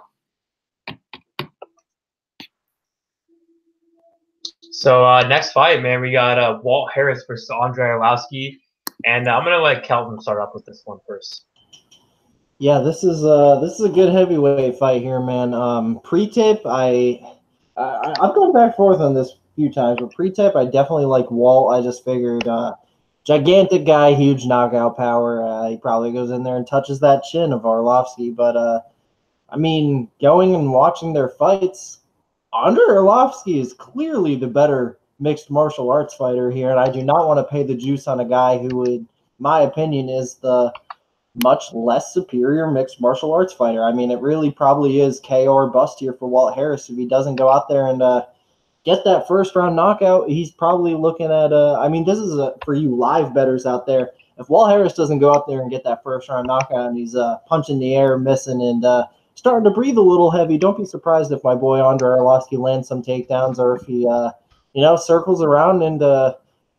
So next fight, man, we got Walt Harris versus Andre Arlovski. And I'm gonna let Kelton start off with this one first. Yeah, this is a good heavyweight fight here, man. Pre-tape, I've gone back and forth on this a few times, but pre-tape, I definitely like Walt. I just figured, gigantic guy, huge knockout power. He probably goes in there and touches that chin of Arlovski. But I mean, going and watching their fights, Andre Arlovski is clearly the better mixed martial arts fighter here, and I do not want to pay the juice on a guy who would, my opinion, is the much less superior mixed martial arts fighter. I mean, it really probably is KO or bust here for Walt Harris. If he doesn't go out there and get that first round knockout, he's probably looking at I mean, this is for you live bettors out there. If Walt Harris doesn't go out there and get that first round knockout and he's punching the air, missing, and starting to breathe a little heavy, don't be surprised if my boy Andre Arlovski lands some takedowns, or if he circles around and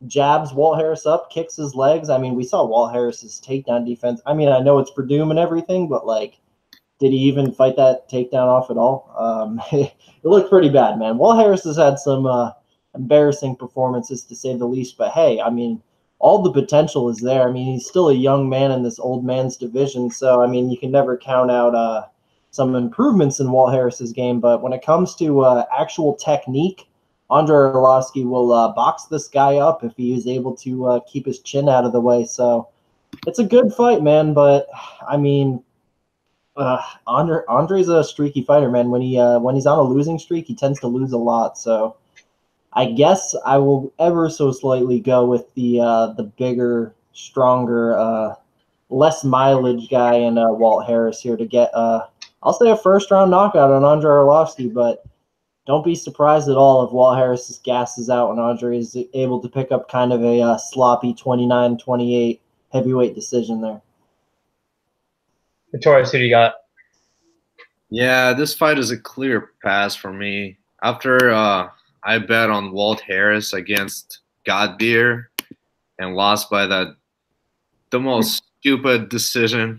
jabs Walt Harris up, kicks his legs. I mean, we saw Walt Harris's takedown defense. I mean, I know it's for doom and everything, but like, did he even fight that takedown off at all? It looked pretty bad, man. Walt Harris has had some embarrassing performances, to say the least. But hey, I mean, all the potential is there. I mean, he's still a young man in this old man's division, so I mean, you can never count out some improvements in Walt Harris's game. But when it comes to actual technique, Andre Arlovski will box this guy up if he is able to keep his chin out of the way. So it's a good fight, man. But I mean, Andre's a streaky fighter, man. When he's on a losing streak, he tends to lose a lot. So I guess I will ever so slightly go with the bigger, stronger, less mileage guy in Walt Harris here to get I'll say a first round knockout on Andre Arlovski, but don't be surprised at all if Walt Harris gasses out and Andre is able to pick up kind of a sloppy 29-28 heavyweight decision there. Notorious, who do you got? Yeah, this fight is a clear pass for me. After I bet on Walt Harris against Godbeer and lost by the most stupid decision.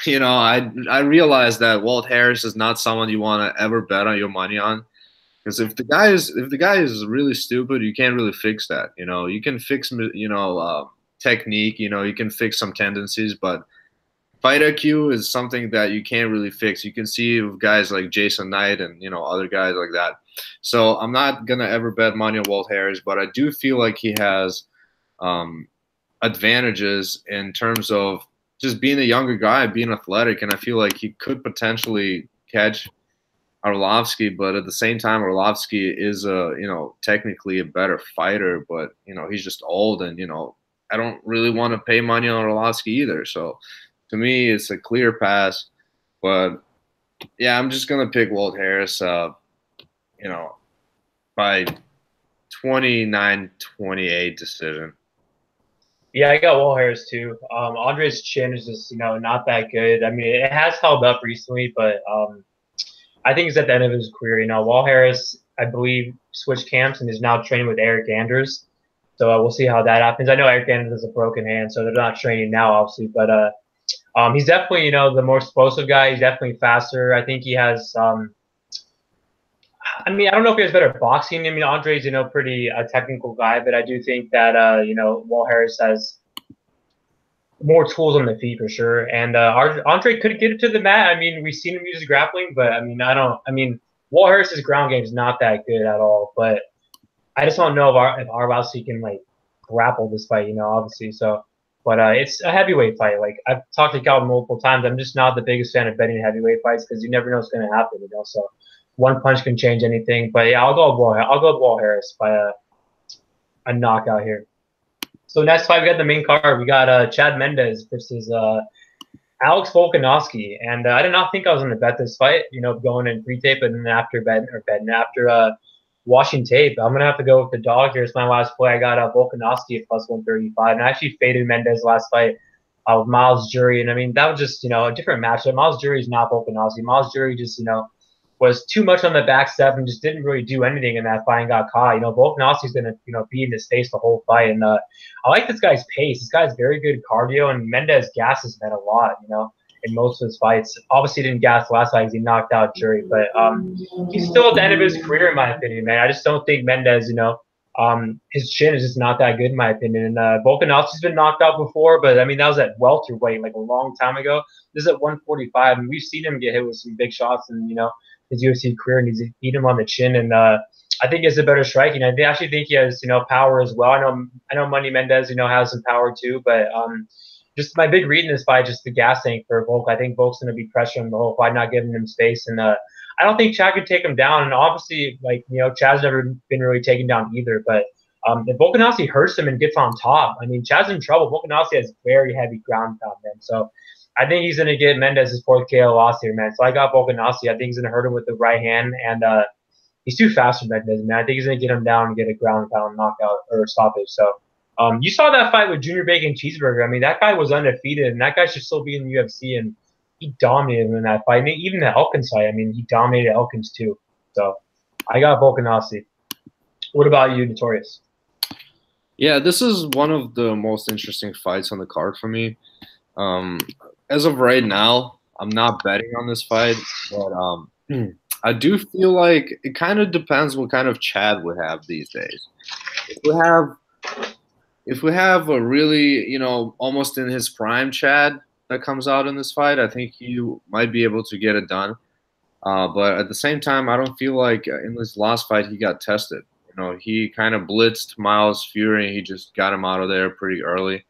You know, I realized that Walt Harris is not someone you want to ever bet on your money on, because if the guy is really stupid, you can't really fix that. You know, you can fix technique. You know, you can fix some tendencies, but fight IQ is something that you can't really fix. You can see with guys like Jason Knight and other guys like that. So I'm not gonna ever bet money on Walt Harris, but I do feel like he has advantages in terms of just being a younger guy, being athletic, and I feel like he could potentially catch Arlovski, but at the same time, Arlovski is technically a better fighter, but he's just old, and I don't really want to pay money on Arlovski either. So to me, it's a clear pass. But yeah, I'm just gonna pick Walt Harris, by 29-28 decision. Yeah, I got Walt Harris too. Andre's chin is just, not that good. I mean, it has held up recently, but I think he's at the end of his career. Walt Harris, I believe, switched camps and is now training with Eric Anders. So we'll see how that happens. I know Eric Anders has a broken hand, so they're not training now, obviously. But he's definitely, the more explosive guy. He's definitely faster. I think he has I mean, I don't know if he has better boxing. I mean, Andre's, pretty technical guy, but I do think that, Walt Harris has more tools on the feet for sure. And Andre could get it to the mat. I mean, we've seen him use his grappling, but I mean, Walt Harris's ground game is not that good at all. But I just don't know if Arlovski can grapple this fight, obviously. So, but it's a heavyweight fight. Like I've talked to Kelton multiple times. I'm just not the biggest fan of betting heavyweight fights because you never know what's going to happen, So one punch can change anything. But yeah, I'll go with Walt Harris by a knockout here. So next fight, we got the main card. We got Chad Mendes versus Alex Volkanovski. And I did not think I was going to bet this fight, going in pre-tape and then after washing tape. I'm going to have to go with the dog here. It's my last play. I got Volkanovski at plus 135. And I actually faded Mendes last fight with Miles Jury. And I mean, that was just, a different matchup. Miles Jury is not Volkanovski. Miles Jury just, was too much on the back step and just didn't really do anything in that fight and got caught. Volkanovski's going to, be in his face the whole fight. And I like this guy's pace. This guy's very good cardio, and Mendes gasses men a lot, in most of his fights. Obviously didn't gas last fight because he knocked out Jury, but he's still at the end of his career, in my opinion, man. I just don't think Mendes, His chin is just not that good in my opinion. And Volkanovski's been knocked out before, but I mean that was at welterweight like a long time ago. This is at 145, and we've seen him get hit with some big shots in his UFC career, and he's beat him on the chin. And I think he has a better striking. I actually think he has power as well. I know Money Mendes has some power too, but just my big read in this fight, just the gas tank for Volk. I think Volk's going to be pressuring the whole fight, not giving him space, and I don't think Chad could take him down. And obviously, Chad's never been really taken down either. But if Volkanovski hurts him and gets on top, I mean, Chad's in trouble. Volkanovski has very heavy ground pound, man. So I think he's going to get Mendes his fourth KO loss here, man. So I got Volkanovski. I think he's going to hurt him with the right hand, and he's too fast for Mendes, man. I think he's going to get him down and get a ground pound knockout or stoppage. So you saw that fight with Junior Bacon Cheeseburger. I mean, that guy was undefeated, and that guy should still be in the UFC, and he dominated him in that fight. I mean, even the Elkins fight, I mean, he dominated Elkins too. So I got Volkanovski. What about you, Notorious? Yeah, this is one of the most interesting fights on the card for me. As of right now, I'm not betting on this fight, but I do feel like it kind of depends what kind of Chad we have these days. If we have a really, almost in his prime Chad that comes out in this fight, I think he might be able to get it done. But at the same time, I don't feel like in this last fight he got tested. He kind of blitzed Miles Fury, and he just got him out of there pretty early.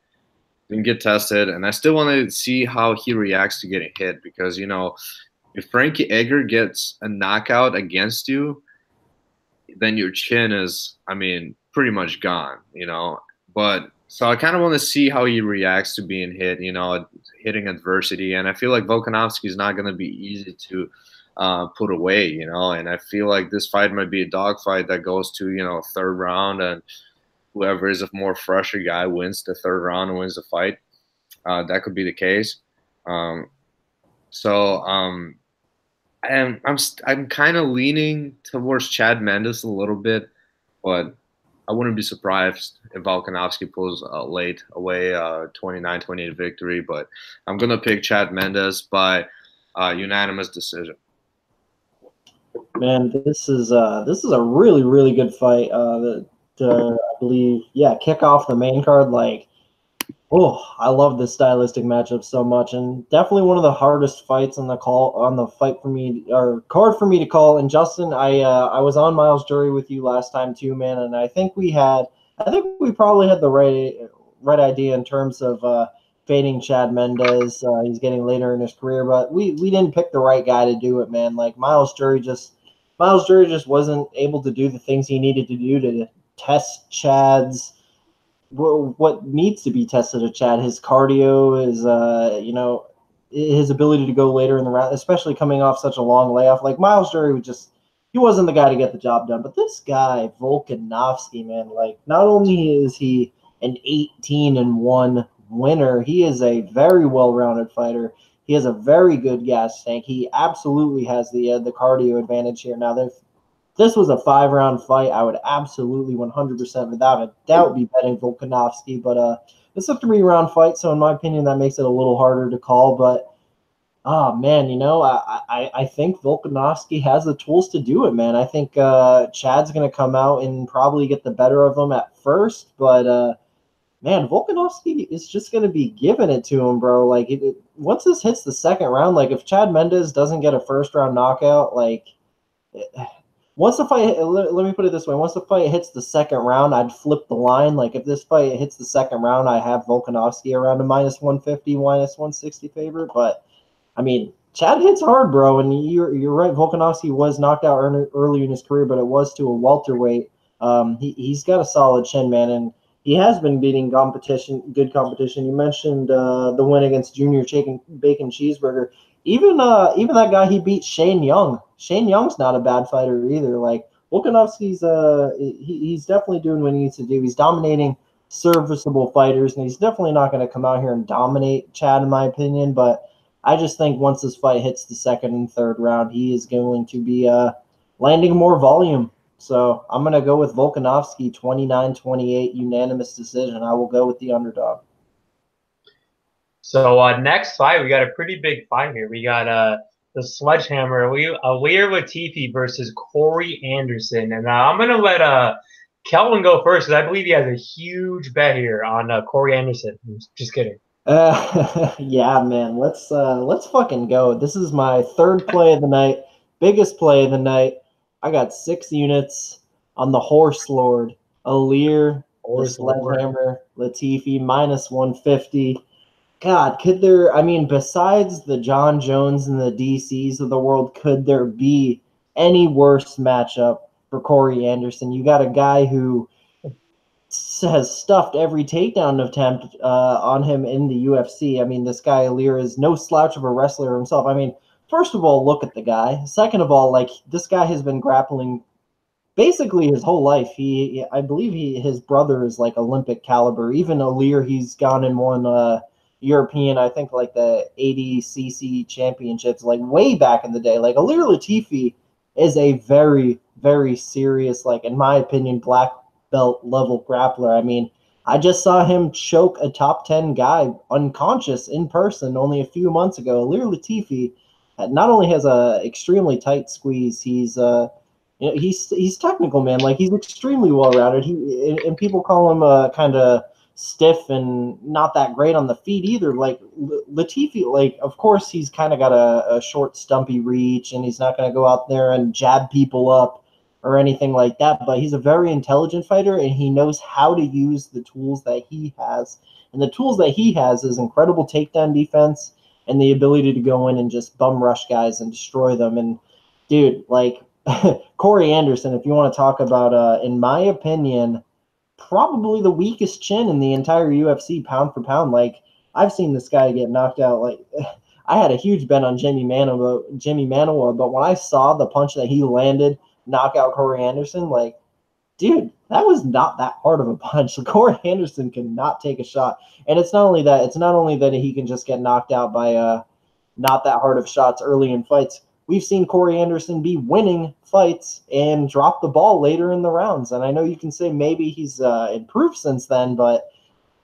Didn't get tested, and I still want to see how he reacts to getting hit because, if Frankie Edgar gets a knockout against you, then your chin is, pretty much gone, But so I kind of want to see how he reacts to being hit, hitting adversity. And I feel like Volkanovski is not going to be easy to put away, And I feel like this fight might be a dogfight that goes to, third round, and whoever is a more fresher guy wins the third round and wins the fight. That could be the case. I'm kind of leaning towards Chad Mendes a little bit, but I wouldn't be surprised if Volkanovski pulls late away 29-28 victory. But I'm gonna pick Chad Mendes by unanimous decision. Man, this is a really, really good fight. I believe, kick off the main card. I love this stylistic matchup so much, and definitely one of the hardest fights on the fight for me or card for me to call. And Justin, I was on Miles Jury with you last time too, man, and I think we probably had the right idea in terms of fading Chad Mendes. He's getting later in his career, but we didn't pick the right guy to do it, man. Like Miles Jury just wasn't able to do the things he needed to do to test Chad's what needs to be tested of Chad. His cardio, his ability to go later in the round, especially coming off such a long layoff. Like Miles Jury he wasn't the guy to get the job done. But this guy, Volkanovski, man, not only is he an 18-1 winner, he is a very well-rounded fighter. He has a very good gas tank. He absolutely has the cardio advantage here. Now, if this was a 5-round fight, I would absolutely 100% without a doubt be betting Volkanovski. But it's a 3-round fight, so in my opinion, that makes it a little harder to call. But, man, I think Volkanovski has the tools to do it, man. I think Chad's going to come out and probably get the better of him at first. But, man, Volkanovski is just going to be giving it to him, bro. Once this hits the second round, if Chad Mendes doesn't get a first-round knockout, once the fight, let me put it this way. Once the fight hits the second round, I'd flip the line. If this fight hits the second round, I have Volkanovski around a -150, -160 favorite. But, Chad hits hard, bro. And you're right. Volkanovski was knocked out early in his career, but it was to a welterweight. He's got a solid chin, man. And he has been beating good competition. You mentioned the win against Junior Bacon Cheeseburger. Even that guy he beat, Shane Young. Shane Young's not a bad fighter either. Volkanovski's he's definitely doing what he needs to do. He's dominating serviceable fighters, and he's definitely not going to come out here and dominate Chad, in my opinion. But I just think once this fight hits the second and third round, he is going to be landing more volume. So I'm going to go with Volkanovski 29-28 unanimous decision. I will go with the underdog. So next fight, we got a pretty big fight here. We got the Sledgehammer, Ilir Latifi versus Corey Anderson. And I'm going to let Kelton go first because I believe he has a huge bet here on Corey Anderson. Just kidding. Yeah, man. Let's fucking go. This is my third play of the night, biggest play of the night. I got 6 units on the Horse Lord, Alir, the Horse Lord. Sledgehammer, Latifi minus 150. God, could there? I mean, besides the John Jones and the DCs of the world, could there be any worse matchup for Corey Anderson? You got a guy who has stuffed every takedown attempt on him in the UFC. I mean, this guy Alir is no slouch of a wrestler himself. I mean, first of all, look at the guy. Second of all, like this guy has been grappling basically his whole life. I believe his brother is like Olympic caliber. Even Alir, he's gone and won European, I think like the 80cc championships, like way back in the day. Like Alir Latifi is a very, very serious, like in my opinion, black belt level grappler. I mean, I just saw him choke a top 10 guy unconscious in person only a few months ago. Alir Latifi not only has a extremely tight squeeze, he's technical, man. Like he's extremely well rounded. And people call him kind of stiff and not that great on the feet either. Like Latifi, like of course he's kind of got a short, stumpy reach, and he's not going to go out there and jab people up or anything like that. But he's a very intelligent fighter, and he knows how to use the tools that he has. And the tools that he has is incredible takedown defense and the ability to go in and just bum rush guys and destroy them. And dude, like Corey Anderson, if you want to talk about, in my opinion, probably the weakest chin in the entire UFC, pound for pound. Like I've seen this guy get knocked out. Like I had a huge bet on Jimmy Manuwa, but when I saw the punch that he landed, knock out Corey Anderson, like, dude, that was not that hard of a punch. Corey Anderson cannot take a shot, and it's not only that. It's not only that he can just get knocked out by not that hard of shots early in fights. We've seen Corey Anderson be winning fights and drop the ball later in the rounds. And I know you can say maybe he's improved since then, but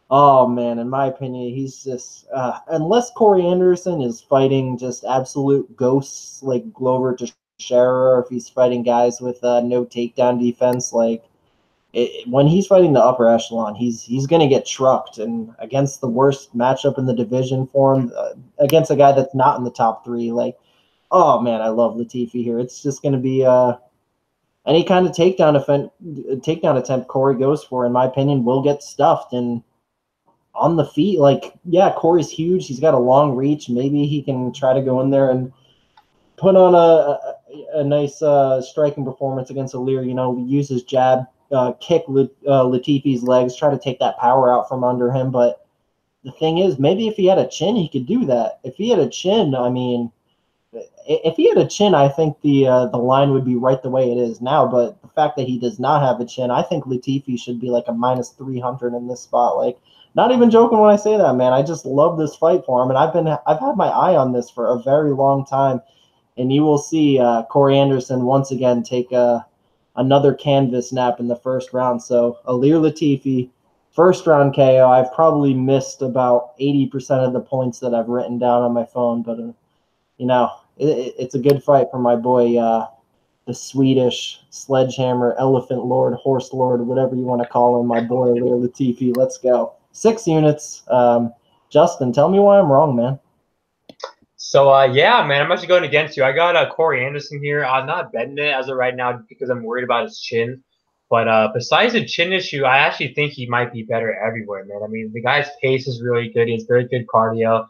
oh man, in my opinion, he's just unless Corey Anderson is fighting just absolute ghosts like Glover Teixeira, or if he's fighting guys with no takedown defense, like when he's fighting the upper echelon, he's going to get trucked. And against the worst matchup in the division for him, against a guy that's not in the top 3, like. Oh man, I love Latifi here. It's just going to be any kind of takedown attempt Corey goes for, in my opinion, will get stuffed. And on the feet, like yeah, Corey's huge. He's got a long reach. Maybe he can try to go in there and put on a nice striking performance against Alir. You know, use his jab, kick Latifi's legs, try to take that power out from under him. But the thing is, maybe if he had a chin, he could do that. If he had a chin, I mean. If he had a chin, I think the line would be right the way it is now. But the fact that he does not have a chin, I think Latifi should be like a minus 300 in this spot. Like, not even joking when I say that, man. I just love this fight for him, and I've had my eye on this for a very long time. And you will see Corey Anderson once again take another canvas nap in the first round. So Alir Latifi, first round KO. I've probably missed about 80% of the points that I've written down on my phone, but you know. It's a good fight for my boy, the Swedish sledgehammer, elephant lord, horse lord, whatever you want to call him, my boy Alir Latifi. Let's go. 6 units. Justin, tell me why I'm wrong, man. So, yeah, man, I'm actually going against you. I got Corey Anderson here. I'm not betting it as of right now because I'm worried about his chin. But besides the chin issue, I actually think he might be better everywhere, man. I mean, the guy's pace is really good. He has very good cardio.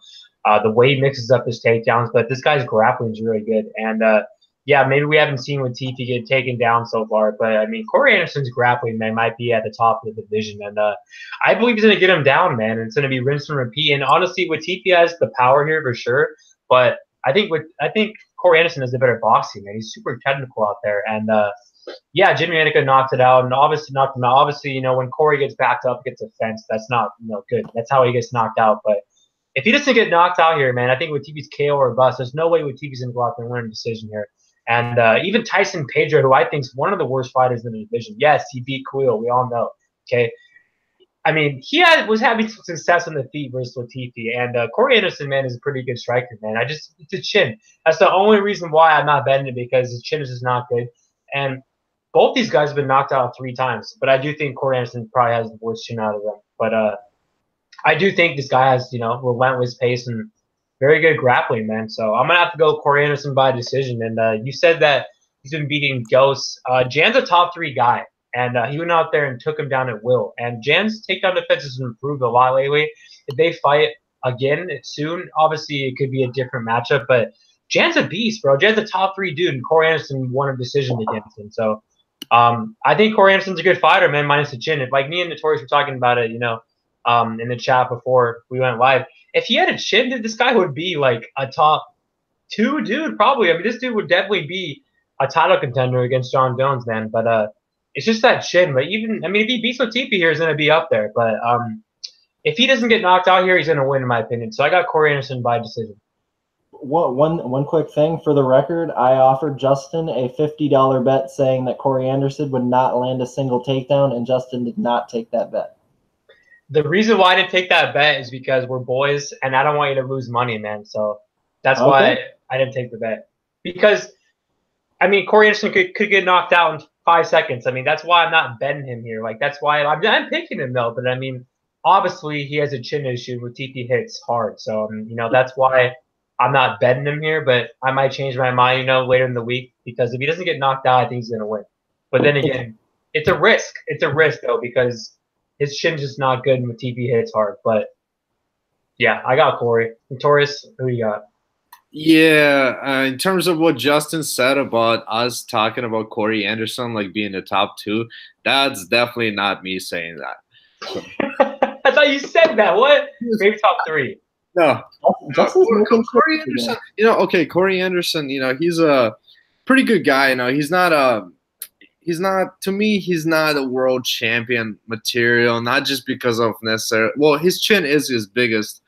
The way he mixes up his takedowns, but this guy's grappling is really good. And yeah, maybe we haven't seen Latifi get taken down so far, but I mean, Corey Anderson's grappling, man, might be at the top of the division. And I believe he's going to get him down, man. And it's going to be rinse and repeat. And honestly, Latifi has the power here for sure. But I think Corey Anderson is the better boxing, man. He's super technical out there. And yeah, Jimmy Manuka knocked it out and obviously knocked him out. Obviously, you know, when Corey gets backed up, gets a fence, that's not, you know, good. That's how he gets knocked out. But if he doesn't get knocked out here, man, I think Latifi's KO or bust. There's no way Latifi's going to go out there and win a decision here. And even Tyson Pedro, who I think is one of the worst fighters in the division. Yes, he beat Quill. We all know. Okay. I mean, he was having some success on the feet versus Latifi. And Corey Anderson, man, is a pretty good striker, man. It's a chin. That's the only reason why I'm not betting it, because his chin is just not good. And both these guys have been knocked out 3 times, but I do think Corey Anderson probably has the worst chin out of them. But I do think this guy has, relentless pace and very good grappling, man. So I'm going to have to go Corey Anderson by decision. And you said that he's been beating Ghosts. Jan's a top 3 guy, and he went out there and took him down at will. And Jan's takedown defense has improved a lot lately. If they fight again soon, obviously it could be a different matchup, but Jan's a beast, bro. Jan's a top 3 dude, and Corey Anderson won a decision against him. So I think Corey Anderson's a good fighter, man, minus the chin. If, like, me and Notorious were talking about it, in the chat before we went live, if he had a chin, dude, this guy would be like a top 2 dude, probably. I mean, this dude would definitely be a title contender against Jon Jones, man. But it's just that chin. But even, I mean, if he beats Latifi here, he's going to be up there. But if he doesn't get knocked out here, he's going to win, in my opinion. So I got Corey Anderson by decision. One quick thing for the record, I offered Justin a $50 bet saying that Corey Anderson would not land a single takedown, and Justin did not take that bet. The reason why I didn't take that bet is because we're boys, and I don't want you to lose money, man. So that's why I didn't take the bet. Because, I mean, Corey Anderson could get knocked out in 5 seconds. I mean, that's why I'm not betting him here. Like, that's why I'm picking him, though. But, I mean, obviously he has a chin issue where TP hits hard. So, that's why I'm not betting him here. But I might change my mind, later in the week. Because if he doesn't get knocked out, I think he's going to win. But then again, it's a risk. It's a risk, though, because his chin's just not good when TP hits hard. But, yeah, I got Corey. Notorious, who you got? Yeah, in terms of what Justin said about us talking about Corey Anderson, like, being the top 2, that's definitely not me saying that. So. I thought you said that. What? Maybe top 3. No. Corey Anderson, Corey Anderson, he's a pretty good guy. He's not to me, he's not a world champion material, not just because of necessarily, well, his chin is his biggest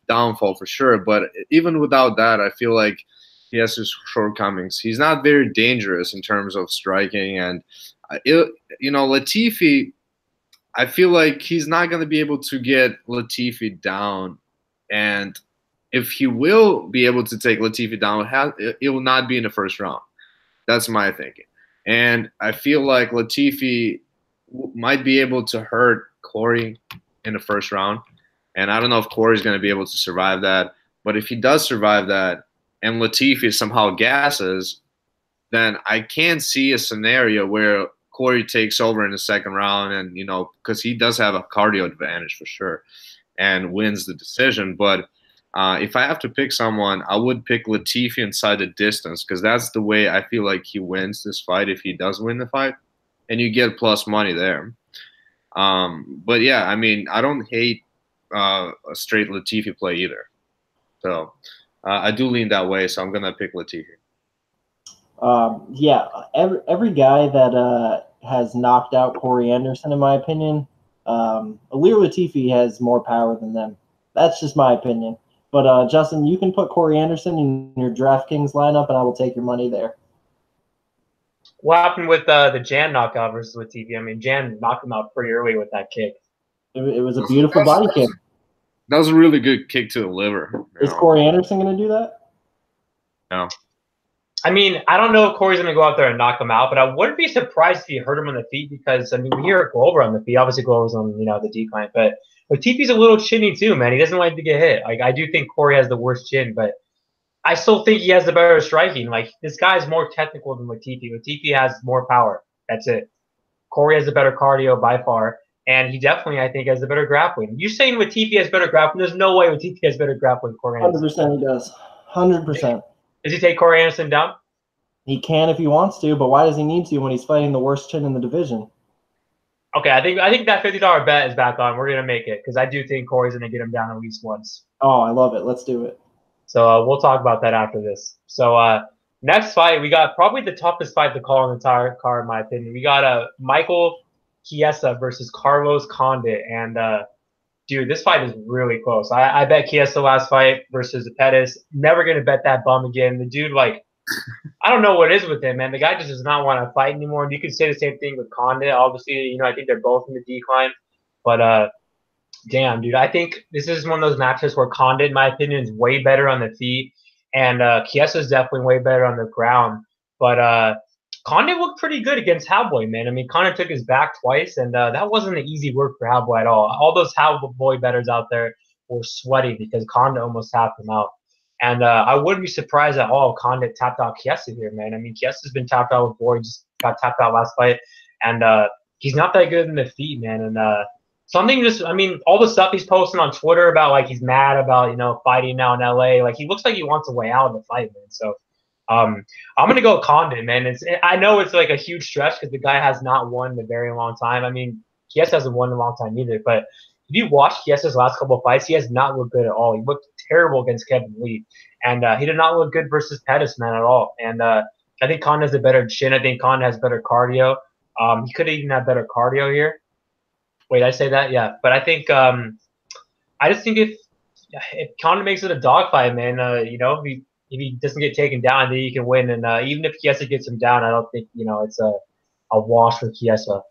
downfall for sure, but even without that, I feel like he has his shortcomings. He's not very dangerous in terms of striking, and Latifi, I feel like he's not going to be able to get Latifi down, and if he will be able to take Latifi down, it will not be in the first round. That's my thinking. And I feel like Latifi might be able to hurt Corey in the first round. And I don't know if Corey's going to be able to survive that. But if he does survive that and Latifi somehow gasses, then I can see a scenario where Corey takes over in the second round and, because he does have a cardio advantage for sure and wins the decision. But if I have to pick someone, I would pick Latifi inside the distance because that's the way I feel like he wins this fight if he does win the fight. And you get plus money there. But, yeah, I mean, I don't hate a straight Latifi play either. So I do lean that way, so I'm going to pick Latifi. Yeah, every guy that has knocked out Corey Anderson, in my opinion, Ilir Latifi has more power than them. That's just my opinion. But, Justin, you can put Corey Anderson in your DraftKings lineup, and I will take your money there. What happened with the Jan knockout versus Latifi? I mean, Jan knocked him out pretty early with that kick. It was a beautiful body kick. That was a really good kick to the liver. Is Corey Anderson going to do that? No. I mean, I don't know if Corey's going to go out there and knock him out, but I wouldn't be surprised if he hurt him on the feet because, I mean, we hear Glover on the feet. Obviously, Glover's on, the decline. But Latifi's a little chinny too, man. He doesn't like to get hit. Like, I do think Corey has the worst chin, but I still think he has the better striking. Like, this guy's more technical than Latifi. Latifi has more power. That's it. Corey has the better cardio by far. And he definitely, I think, has the better grappling. You're saying Latifi has better grappling? There's no way Latifi has better grappling than Corey Anderson. 100% he does. 100%. Does he take Corey Anderson down? He can if he wants to, but why does he need to when he's fighting the worst chin in the division? Okay, I think that $50 bet is back on. We're going to make it because I do think Corey's going to get him down at least once. Oh, I love it. Let's do it. So we'll talk about that after this. So next fight, we got probably the toughest fight to call in the entire card, in my opinion. We got Michael Chiesa versus Carlos Condit. And, dude, this fight is really close. I bet Chiesa last fight versus Pettis. Never going to bet that bum again. The dude, like, I don't know what is with him, man. The guy just does not want to fight anymore. And you could say the same thing with Condit. Obviously, I think they're both in the decline. But, damn, dude, I think this is one of those matches where Condit, in my opinion, is way better on the feet. And Chiesa is definitely way better on the ground. But Condit looked pretty good against Cowboy, man. I mean, Condit took his back twice, and that wasn't an easy work for Cowboy at all. All those Cowboy bettors out there were sweaty because Condit almost tapped him out. And I wouldn't be surprised at all if Condit tapped out Chiesa here, man. I mean, Chiesa's been tapped out before. He just got tapped out last fight. And he's not that good in the feet, man. And something just, I mean, all the stuff he's posting on Twitter about, like, he's mad about, fighting now in LA. Like, he looks like he wants a way out of the fight, man. So I'm going to go Condit, man. I know it's like a huge stretch because the guy has not won in a very long time. I mean, Chiesa hasn't won in a long time either. But if you watch Chiesa's last couple of fights, he has not looked good at all. He looked terrible against Kevin Lee. And he did not look good versus Pettis, man, at all. And I think Condit has a better chin. I think Condit has better cardio. He could even have better cardio here. Wait, I say that? Yeah. But I think I just think if Condit makes it a dogfight, man, if he doesn't get taken down, then he can win. And even if Chiesa gets him down, I don't think, it's a wash for Chiesa.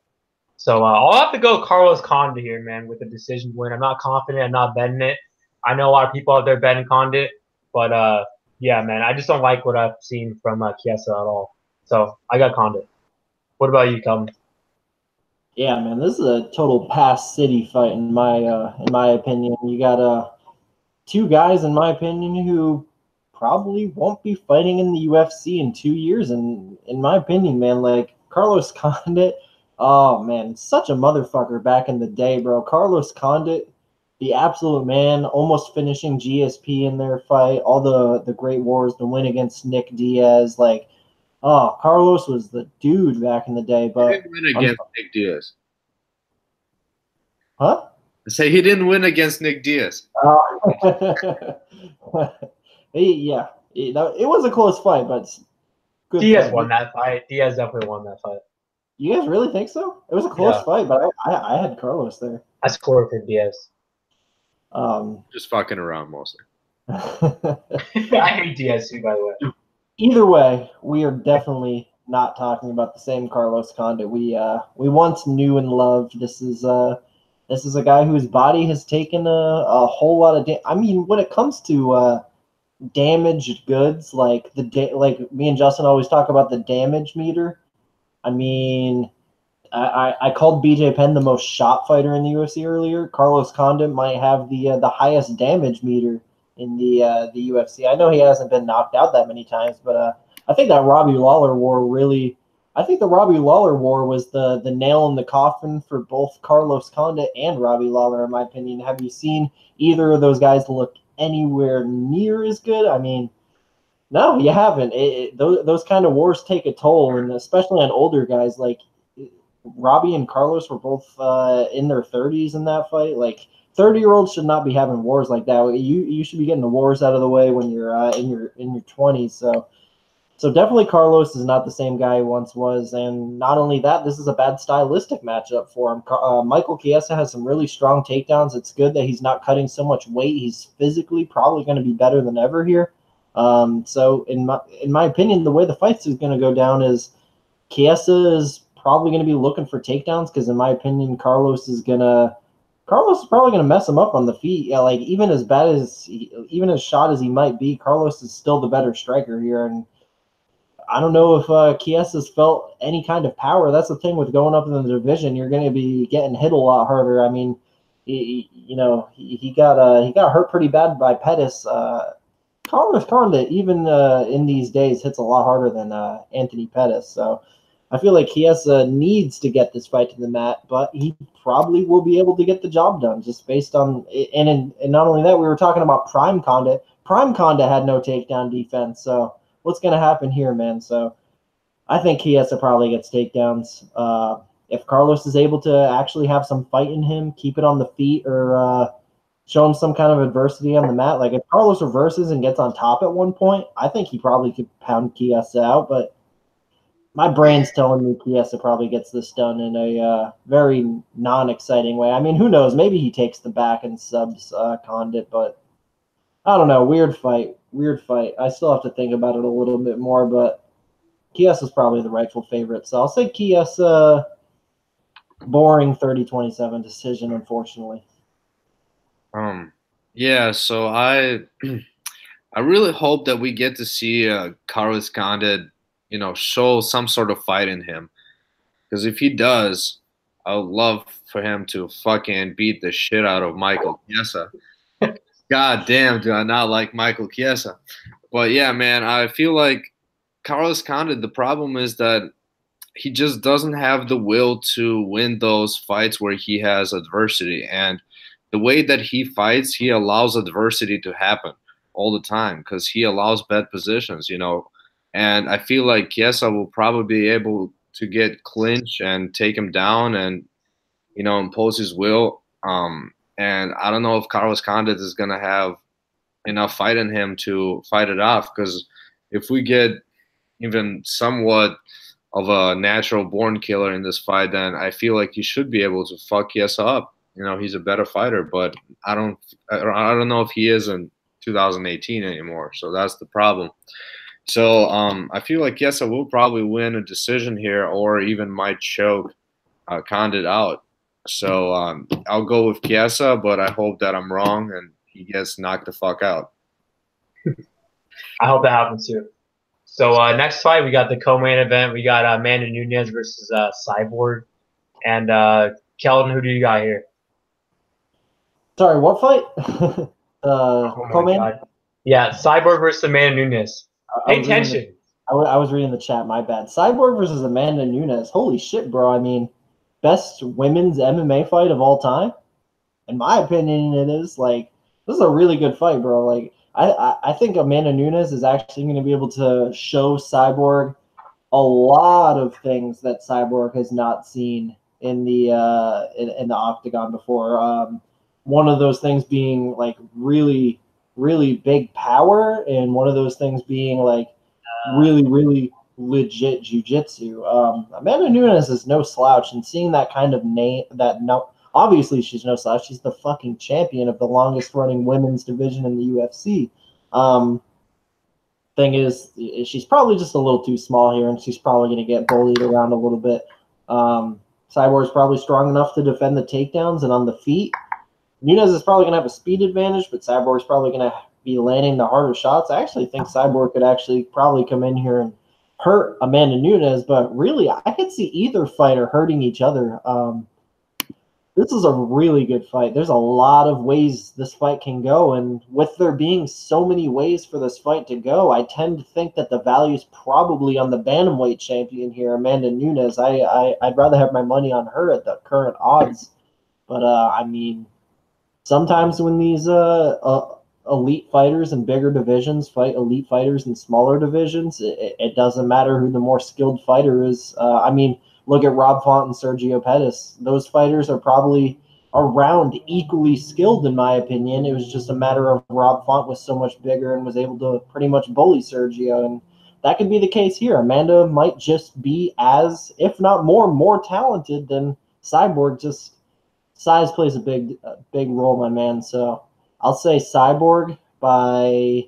So I'll have to go Carlos Condit here, man, with a decision win. I'm not confident. I'm not betting it. I know a lot of people out there betting Condit. But, yeah, man, I just don't like what I've seen from Chiesa at all. So I got Condit. What about you, Kelton? Yeah, man, this is a total pass city fight in my opinion. You got two guys, in my opinion, who probably won't be fighting in the UFC in 2 years. And in my opinion, man, like Carlos Condit, oh man, such a motherfucker back in the day, bro. Carlos Condit, the absolute man, almost finishing GSP in their fight, all the great wars, the win against Nick Diaz, like, oh, Carlos was the dude back in the day. But he didn't win against Nick Diaz. Huh? I say he didn't win against Nick Diaz. Yeah, it was a close fight, but good Diaz fight. Won that fight. Diaz definitely won that fight. You guys really think so? It was a close fight, but I had Carlos there. I scored for Diaz. Just fucking around mostly. I hate Diaz too, by the way. Either way, we are definitely not talking about the same Carlos Condit we once knew and loved. This is a guy whose body has taken a whole lot of I mean, when it comes to damaged goods, like like me and Justin always talk about the damage meter. I mean, I called BJ Penn the most shot fighter in the UFC earlier. Carlos Condit might have the highest damage meter in the UFC. I know he hasn't been knocked out that many times, but I think that Robbie Lawler war really. I think the Robbie Lawler war was the nail in the coffin for both Carlos Condit and Robbie Lawler, in my opinion. Have you seen either of those guys look anywhere near as good? I mean, no, you haven't. Those kind of wars take a toll, and especially on older guys. Like Robbie and Carlos were both in their 30s in that fight. Like 30-year-olds should not be having wars like that. You should be getting the wars out of the way when you're in your 20s. So definitely Carlos is not the same guy he once was. And not only that, this is a bad stylistic matchup for him. Michael Chiesa has some really strong takedowns. It's good that he's not cutting so much weight. He's physically probably going to be better than ever here. So in my opinion, the way the fight is going to go down is Chiesa is probably going to be looking for takedowns because in my opinion, Carlos is probably going to mess him up on the feet. Yeah, like even as shot as he might be, Carlos is still the better striker here. And I don't know if Chiesa's felt any kind of power. That's the thing with going up in the division. You're going to be getting hit a lot harder. I mean, he got hurt pretty bad by Pettis. Carlos Condit, even in these days, hits a lot harder than Anthony Pettis. So I feel like Chiesa needs to get this fight to the mat, but he probably will be able to get the job done just based on and not only that, we were talking about Prime Condit. Prime Condit had no takedown defense, so what's going to happen here, man? So I think Chiesa probably gets takedowns. If Carlos is able to actually have some fight in him, keep it on the feet, or show him some kind of adversity on the mat. Like if Carlos reverses and gets on top at one point, I think he probably could pound Chiesa out, but my brain's telling me Chiesa probably gets this done in a very non-exciting way. I mean, who knows? Maybe he takes the back and subs Condit, but I don't know. Weird fight. I still have to think about it a little bit more, but Chiesa's probably the rightful favorite. So I'll say Chiesa, boring 30-27 decision, unfortunately. Yeah, so I really hope that we get to see Carlos Condit show some sort of fight in him. Because if he does, I would love for him to fucking beat the shit out of Michael Chiesa. God damn, do I not like Michael Chiesa. But yeah, man, I feel like Carlos Condit, the problem is that he just doesn't have the will to win those fights where he has adversity. And the way that he fights, he allows adversity to happen all the time because he allows bad positions. And I feel like Chiesa will probably be able to get clinch and take him down and, impose his will. And I don't know if Carlos Condit is going to have enough fight in him to fight it off, because if we get even somewhat of a natural born killer in this fight, then I feel like he should be able to fuck Chiesa up. He's a better fighter, but I don't know if he is in 2018 anymore. So that's the problem. So I feel like Chiesa will probably win a decision here, or even might choke Condit out. So I'll go with Chiesa, but I hope that I'm wrong and he gets knocked the fuck out. I hope that happens too. So next fight, we got the co-main event. We got Amanda Nunes versus Cyborg. And Kelton, who do you got here? Sorry, what fight? Oh co-main? God. Yeah, Cyborg versus Amanda Nunes. Pay attention. I was reading the chat, my bad. Cyborg versus Amanda Nunes. Holy shit, bro. I mean, best women's MMA fight of all time? In my opinion, it is. Like, this is a really good fight, bro. Like, I think Amanda Nunes is actually going to be able to show Cyborg a lot of things that Cyborg has not seen in the octagon before. One of those things being like really, really big power, and one of those things being like really, really legit jiu-jitsu. Amanda Nunes is no slouch, and seeing that kind of name, obviously she's no slouch. She's the fucking champion of the longest running women's division in the UFC. Thing is, she's probably just a little too small here, and she's probably going to get bullied around a little bit. Cyborg's probably strong enough to defend the takedowns and on the feet. Nunes is probably going to have a speed advantage, but Cyborg's probably going to be landing the harder shots. I actually think Cyborg could actually probably come in here and hurt Amanda Nunes, but really, I could see either fighter hurting each other. This is a really good fight. There's a lot of ways this fight can go, and with there being so many ways for this fight to go, I tend to think that the value is probably on the bantamweight champion here, Amanda Nunes. I'd rather have my money on her at the current odds, but I mean, sometimes when these elite fighters in bigger divisions fight elite fighters in smaller divisions, it doesn't matter who the more skilled fighter is. I mean, look at Rob Font and Sergio Pettis. Those fighters are probably around equally skilled, in my opinion. It was just a matter of Rob Font was so much bigger and was able to pretty much bully Sergio, and that could be the case here. Amanda might just be as, if not more talented than Cyborg. Just size plays a big role, my man. So I'll say Cyborg by,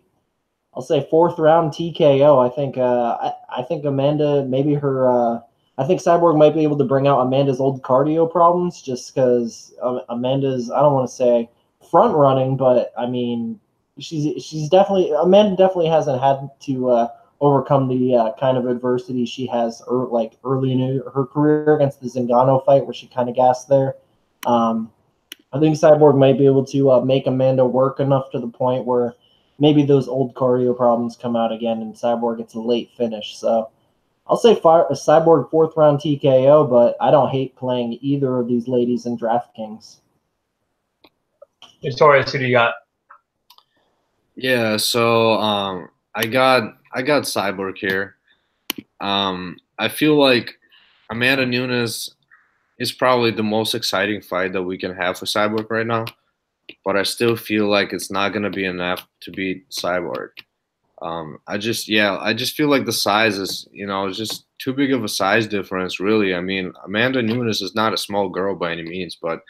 I'll say 4th round TKO. I think Amanda, maybe her. I think Cyborg might be able to bring out Amanda's old cardio problems, just because Amanda's, I don't want to say front running, but I mean, Amanda definitely hasn't had to overcome the kind of adversity she has early in her career against the Zingano fight where she kind of gassed there. I think Cyborg might be able to make Amanda work enough to the point where maybe those old cardio problems come out again and Cyborg gets a late finish. So I'll say Cyborg 4th round TKO, but I don't hate playing either of these ladies in DraftKings. Notorious, who do you got? Yeah, so I got Cyborg here. I feel like Amanda Nunes is probably the most exciting fight that we can have for Cyborg right now, but I still feel like it's not gonna be enough to beat Cyborg. I just feel like the size is, it's just too big of a size difference, really. I mean, Amanda Nunes is not a small girl by any means, but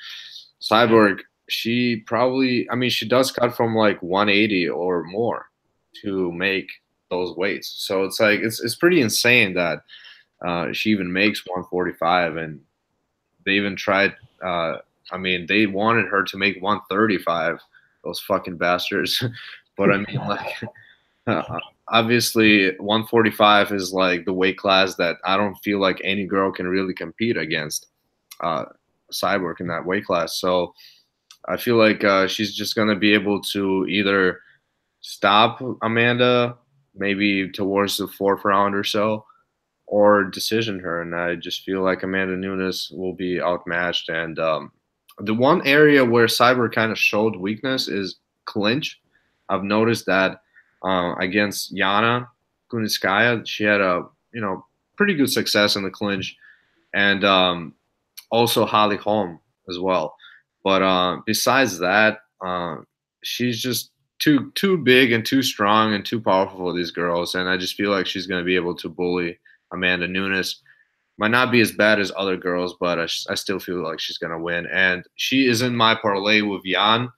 Cyborg, she does cut from like 180 or more to make those weights. So it's like, it's pretty insane that she even makes 145, and they even tried, they wanted her to make 135, those fucking bastards. But I mean, like, obviously 145 is like the weight class that I don't feel like any girl can really compete against Cyborg in that weight class. So I feel like she's just gonna be able to either stop Amanda maybe towards the 4th round or so, or decision her. And I just feel like Amanda Nunes will be outmatched. And the one area where Cyborg kind of showed weakness is clinch. I've noticed that against Yana Kunitskaya, she had a pretty good success in the clinch, and also Holly Holm as well. But besides that, she's just too big and too strong and too powerful for these girls, and I just feel like she's going to be able to bully Amanda Nunes. Might not be as bad as other girls, but I still feel like she's going to win. And she is in my parlay with Jan.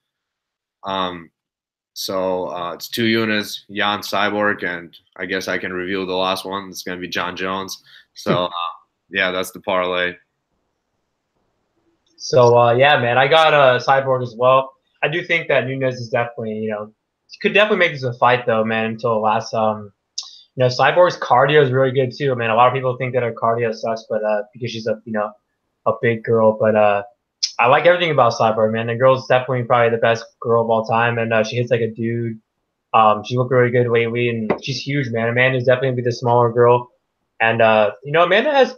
So it's 2 units, Jan Cyborg, and I guess I can reveal the last one. It's going to be John Jones. So, yeah, that's the parlay. So, yeah, man, I got Cyborg as well. I do think that Nunes is definitely, could definitely make this a fight, though, man, until the last Cyborg's cardio is really good too. I mean, a lot of people think that her cardio sucks, but because she's a big girl. But I like everything about Cyborg, man. The girl's definitely probably the best girl of all time, and she hits like a dude. She looked really good lately, and she's huge, man. Amanda's definitely be the smaller girl, and Amanda has,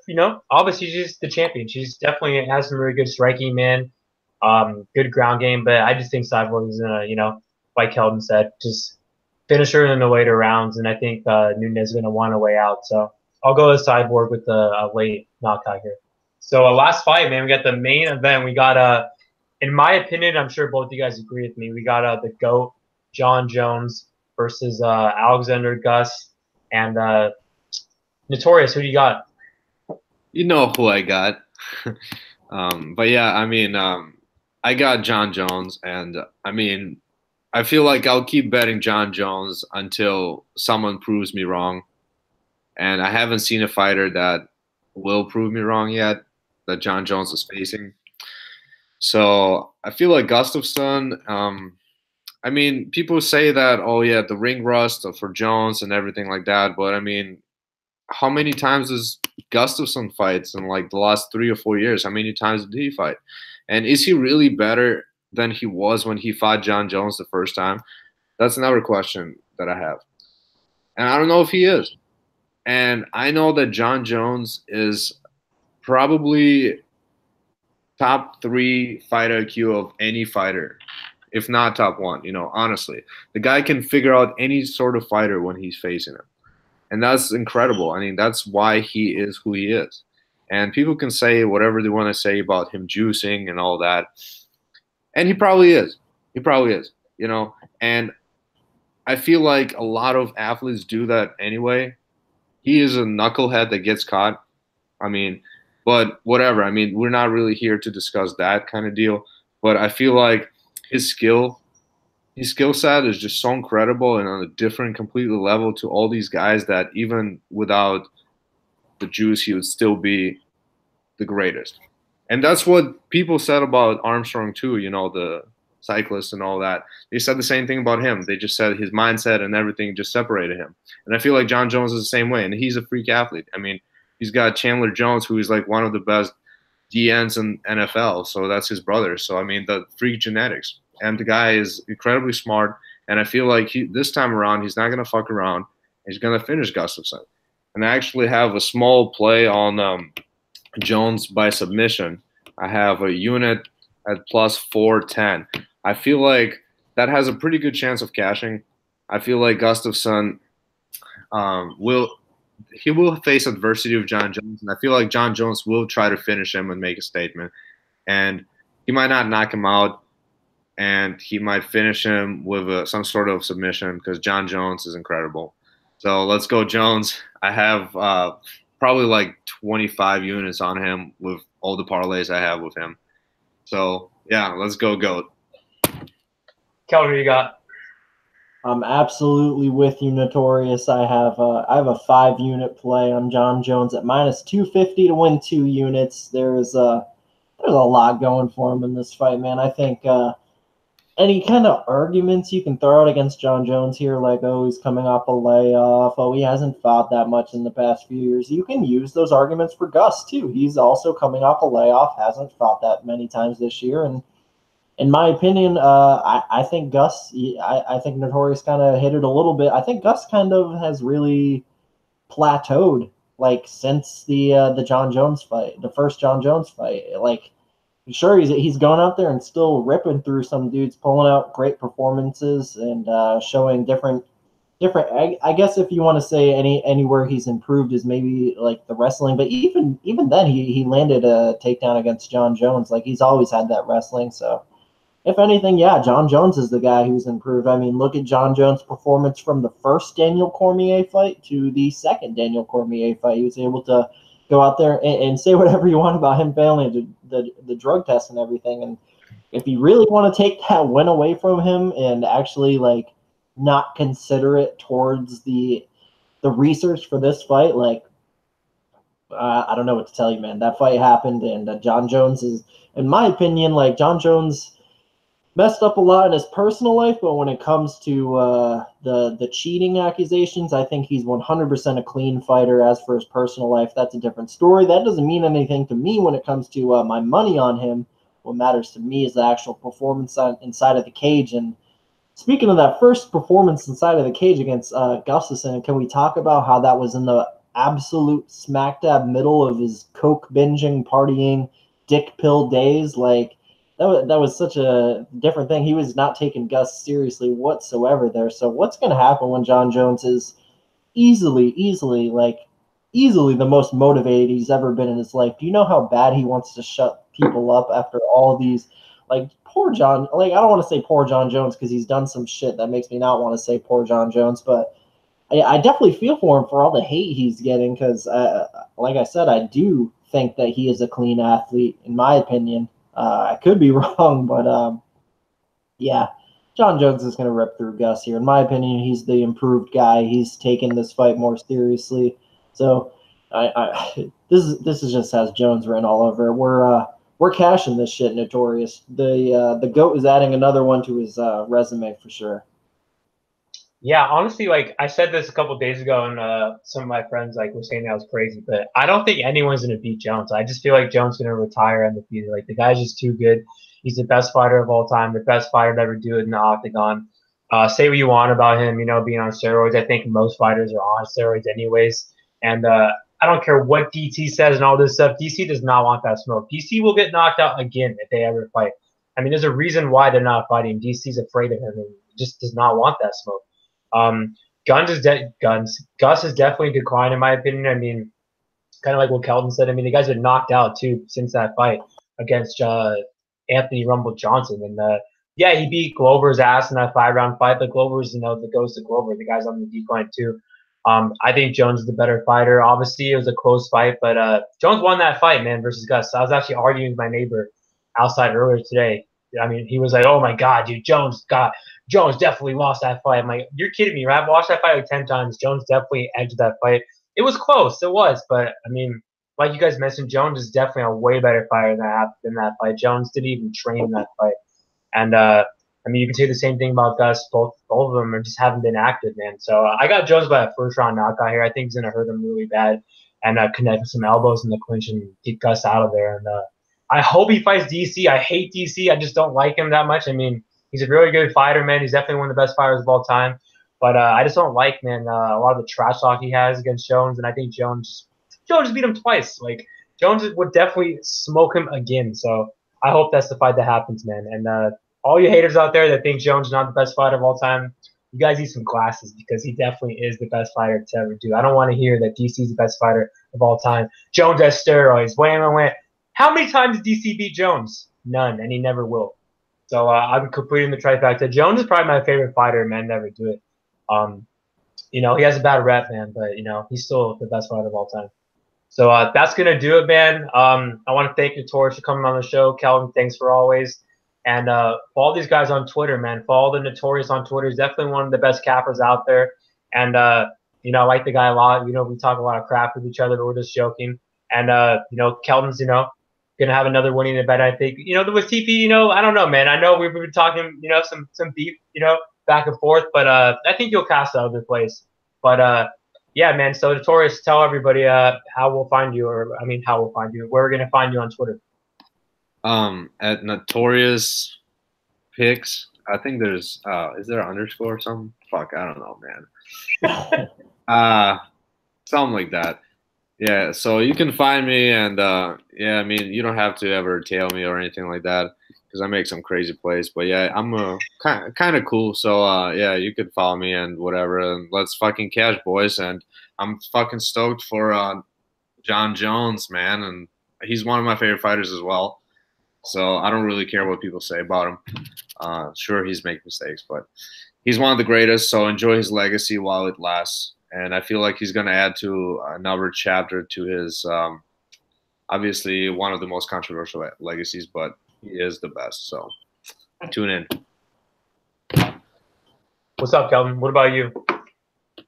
obviously she's the champion. She's definitely has some really good striking, man. Good ground game, but I just think Cyborg is gonna, like Kelton said, just finish her in the later rounds, and I think Nunes is going to want a way out. So I'll go with Cyborg with the late knockout here. So last fight, man, we got the main event. We got, in my opinion, I'm sure both of you guys agree with me, we got the GOAT, Jon Jones, versus Alexander Gus and Notorious. Who do you got? You know who I got. But yeah, I mean, I got Jon Jones, and I mean, I feel like I'll keep betting Jon Jones until someone proves me wrong. And I haven't seen a fighter that will prove me wrong yet that Jon Jones is facing. So I feel like Gustafsson, I mean, people say that, oh, yeah, the ring rust for Jones and everything like that. But, I mean, how many times does Gustafsson fights in, like, the last 3 or 4 years? How many times did he fight? And is he really better than he was when he fought Jon Jones the first time? That's another question that I have. And I don't know if he is. And I know that Jon Jones is probably top 3 fight IQ of any fighter, if not top 1, honestly. The guy can figure out any sort of fighter when he's facing him. And that's incredible. I mean, that's why he is who he is. And people can say whatever they want to say about him juicing and all that. And he probably is. He probably is, And I feel like a lot of athletes do that anyway. He is a knucklehead that gets caught. I mean, but whatever. I mean, we're not really here to discuss that kind of deal. But I feel like his skill set is just so incredible and on a different, completely level to all these guys that even without the juice, he would still be the greatest. And that's what people said about Armstrong too, the cyclist and all that. They said the same thing about him. They just said his mindset and everything just separated him. And I feel like Jon Jones is the same way, and he's a freak athlete. I mean, he's got Chandler Jones, who is like one of the best DNs in NFL, so that's his brother. So, I mean, the freak genetics. And the guy is incredibly smart, and I feel like this time around, he's not going to fuck around. He's going to finish Gustafsson. And I actually have a small play on Jones by submission. I have a unit at plus 410. I feel like that has a pretty good chance of cashing. I feel like Gustafsson will face adversity with Jon Jones, and I feel like Jon Jones will try to finish him and make a statement. And he might not knock him out, and he might finish him with some sort of submission because Jon Jones is incredible. So let's go Jones. I have probably like 25 units on him with all the parlays I have with him. So, yeah, let's go GOAT. Kelleher, you got? I'm absolutely with you, Notorious. I have a 5-unit play on Jon Jones at minus 250 to win 2 units. There's a lot going for him in this fight, man. I think any kind of arguments you can throw out against John Jones here, like, oh, he's coming off a layoff, oh, he hasn't fought that much in the past few years, you can use those arguments for Gus, too. He's also coming off a layoff, hasn't fought that many times this year, and in my opinion, I think Gus, I think Notorious kind of hit it a little bit. I think Gus kind of has really plateaued, like, since the John Jones fight, the first John Jones fight. Like, sure, he's going out there and still ripping through some dudes, pulling out great performances and showing different. I guess if you want to say anywhere he's improved is maybe like the wrestling, but even then he landed a takedown against John Jones. Like, he's always had that wrestling, so. If anything, yeah, John Jones is the guy who's improved. I mean, look at John Jones' performance from the first Daniel Cormier fight to the second Daniel Cormier fight. He was able to go out there and say whatever you want about him failing the drug test and everything. And if you really want to take that win away from him and actually, like, not consider it towards the research for this fight, like, I don't know what to tell you, man. That fight happened, and John Jones is, in my opinion, like, John Jones messed up a lot in his personal life, but when it comes to the cheating accusations, I think he's 100% a clean fighter. As for his personal life, that's a different story. That doesn't mean anything to me when it comes to my money on him. What matters to me is the actual performance inside of the cage. And speaking of that first performance inside of the cage against Gustafsson, can we talk about how that was in the absolute smack dab middle of his coke binging, partying, dick pill days? Like, that was such a different thing. He was not taking Gus seriously whatsoever there. So what's going to happen when John Jones is easily the most motivated he's ever been in his life? Do you know how bad he wants to shut people up after all these, like, poor John, like, I don't want to say poor John Jones because he's done some shit that makes me not want to say poor John Jones, but I definitely feel for him for all the hate he's getting because, like I said, I do think that he is a clean athlete, in my opinion. I could be wrong, but yeah, John Jones is going to rip through Gus here. In my opinion, he's the improved guy. He's taken this fight more seriously. So this is just has Jones written all over. We're cashing this shit, Notorious. The GOAT is adding another one to his resume for sure. Yeah, honestly, like I said this a couple of days ago, and some of my friends like were saying that was crazy, but I don't think anyone's gonna beat Jones. I just feel like Jones is gonna retire undefeated. Like, the guy's just too good. He's the best fighter of all time, the best fighter to ever do it in the octagon. Say what you want about him, being on steroids. I think most fighters are on steroids anyways, and I don't care what DC says and all this stuff. DC does not want that smoke. DC will get knocked out again if they ever fight. I mean, there's a reason why they're not fighting. DC's afraid of him and just does not want that smoke. Gus is definitely declined in my opinion. I mean, kind of like what Kelton said. I mean, the guy's been knocked out too since that fight against Anthony Rumble Johnson, and yeah, he beat Glover's ass in that 5-round fight. But Glover's, the goes to Glover. The guy's on the decline too. I think Jones is the better fighter. Obviously, it was a close fight, but Jones won that fight, man, versus Gus. I was actually arguing with my neighbor outside earlier today. I mean, he was like, "Oh my God, dude, Jones definitely lost that fight." I'm like, "You're kidding me, right? I've watched that fight like 10 times. Jones definitely edged that fight. It was close, it was, but I mean, like you guys mentioned, Jones is definitely a way better fighter than that fight. Jones didn't even train that fight, and I mean, you can say the same thing about Gus. Both of them just haven't been active, man. So I got Jones by a first round knockout here. I think he's gonna hurt him really bad and connect with some elbows in the clinch and get Gus out of there. And I hope he fights DC. I hate DC. I just don't like him that much. I mean, he's a really good fighter, man. He's definitely one of the best fighters of all time. But I just don't like, man, a lot of the trash talk he has against Jones. And I think Jones beat him twice. Like, Jones would definitely smoke him again. So I hope that's the fight that happens, man. And all you haters out there that think Jones is not the best fighter of all time, you guys need some glasses because he definitely is the best fighter to ever do. I don't want to hear that DC is the best fighter of all time. Jones has steroids. Wham. How many times did DC beat Jones? None, and he never will. So I'm completing the trifecta. Jones is probably my favorite fighter, man, to ever do it. He has a bad rep, man, but, he's still the best fighter of all time. So that's going to do it, man. I want to thank Notorious for coming on the show. Kelton, thanks for always. And follow these guys on Twitter, man. Follow the Notorious on Twitter. He's definitely one of the best cappers out there. And, I like the guy a lot. We talk a lot of crap with each other, but we're just joking. And, Kelton's, good gonna have another winning event. I think. The Latifi. I don't know, man. I know we've been talking. Some beef. Back and forth, but I think you'll cast the other place. But yeah, man. So Notorious, tell everybody how we'll find you, or I mean, how we'll find you. Where we're gonna find you on Twitter. At Notorious Pics. I think there's is there an underscore or something? Fuck, I don't know, man. Something like that. Yeah, so you can find me, and yeah, I mean, you don't have to ever tail me or anything like that because I make some crazy plays. But yeah, I'm kind of cool. So yeah, you could follow me and whatever, and let's fucking cash, boys. And I'm fucking stoked for Jon Jones, man, and he's one of my favorite fighters as well. So I don't really care what people say about him. Sure, he's making mistakes, but he's one of the greatest. So enjoy his legacy while it lasts. And I feel like he's going to add to another chapter to his, obviously, one of the most controversial legacies, but he is the best. So tune in. What's up, Kelton? What about you?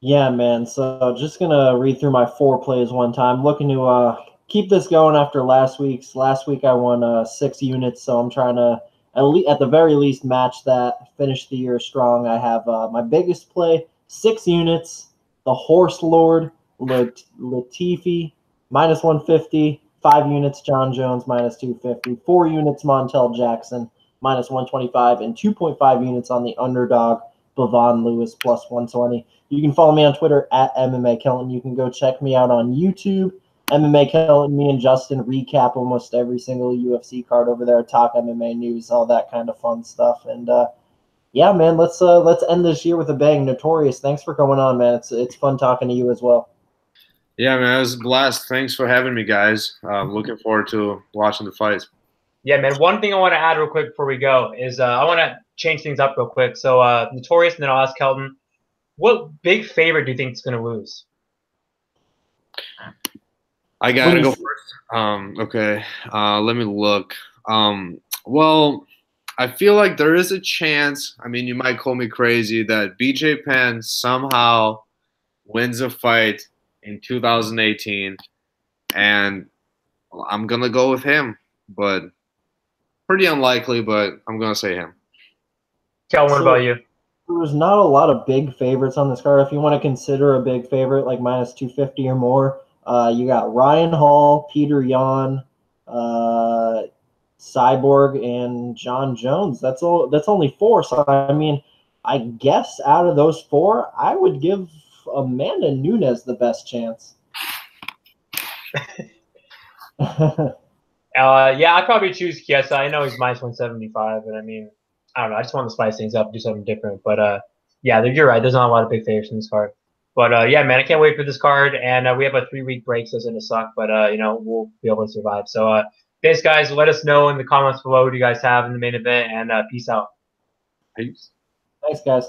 Yeah, man. So just going to read through my 4 plays one time. Looking to keep this going after last week's. Last week I won 6 units, so I'm trying to, at the very least, match that, finish the year strong. I have my biggest play, 6 units. The Horse Lord, Latifi, minus 150. 5 units, Jon Jones, minus 250. 4 units, Montel Jackson, minus 125. And 2.5 units on the underdog, Bavon Lewis, plus 120. You can follow me on Twitter at MMA Kelton. You can go check me out on YouTube. MMA Kelton, me and Justin recap almost every single UFC card over there, talk MMA news, all that kind of fun stuff. And yeah, man, let's end this year with a bang. Notorious, thanks for coming on, man. It's fun talking to you as well. Yeah, man, it was a blast. Thanks for having me, guys. Looking forward to watching the fights. Yeah, man. One thing I want to add real quick before we go is I want to change things up real quick. So Notorious, and then I'll ask Kelton, what big favorite do you think is going to lose? I gotta go first. Okay, let me look. Well, I feel like there is a chance, I mean, you might call me crazy, that BJ Penn somehow wins a fight in 2018, and I'm going to go with him, but pretty unlikely, but I'm going to say him. Kel, what about you? There's not a lot of big favorites on this card. If you want to consider a big favorite, like minus 250 or more, you got Ryan Hall, Peter Yan, Cyborg, and Jon Jones. That's all. That's only 4. So I mean, I guess out of those 4, I would give Amanda Nunes the best chance. Yeah, I'd probably choose Chiesa. I know he's minus 175, and I mean, I don't know. I just want to spice things up, do something different. But yeah, you're right. There's not a lot of big favorites in this card. But yeah, man, I can't wait for this card. And we have a 3-week break, so it's going to suck. But we'll be able to survive. So thanks, guys. Let us know in the comments below what you guys have in the main event, and peace out. Peace. Thanks, guys.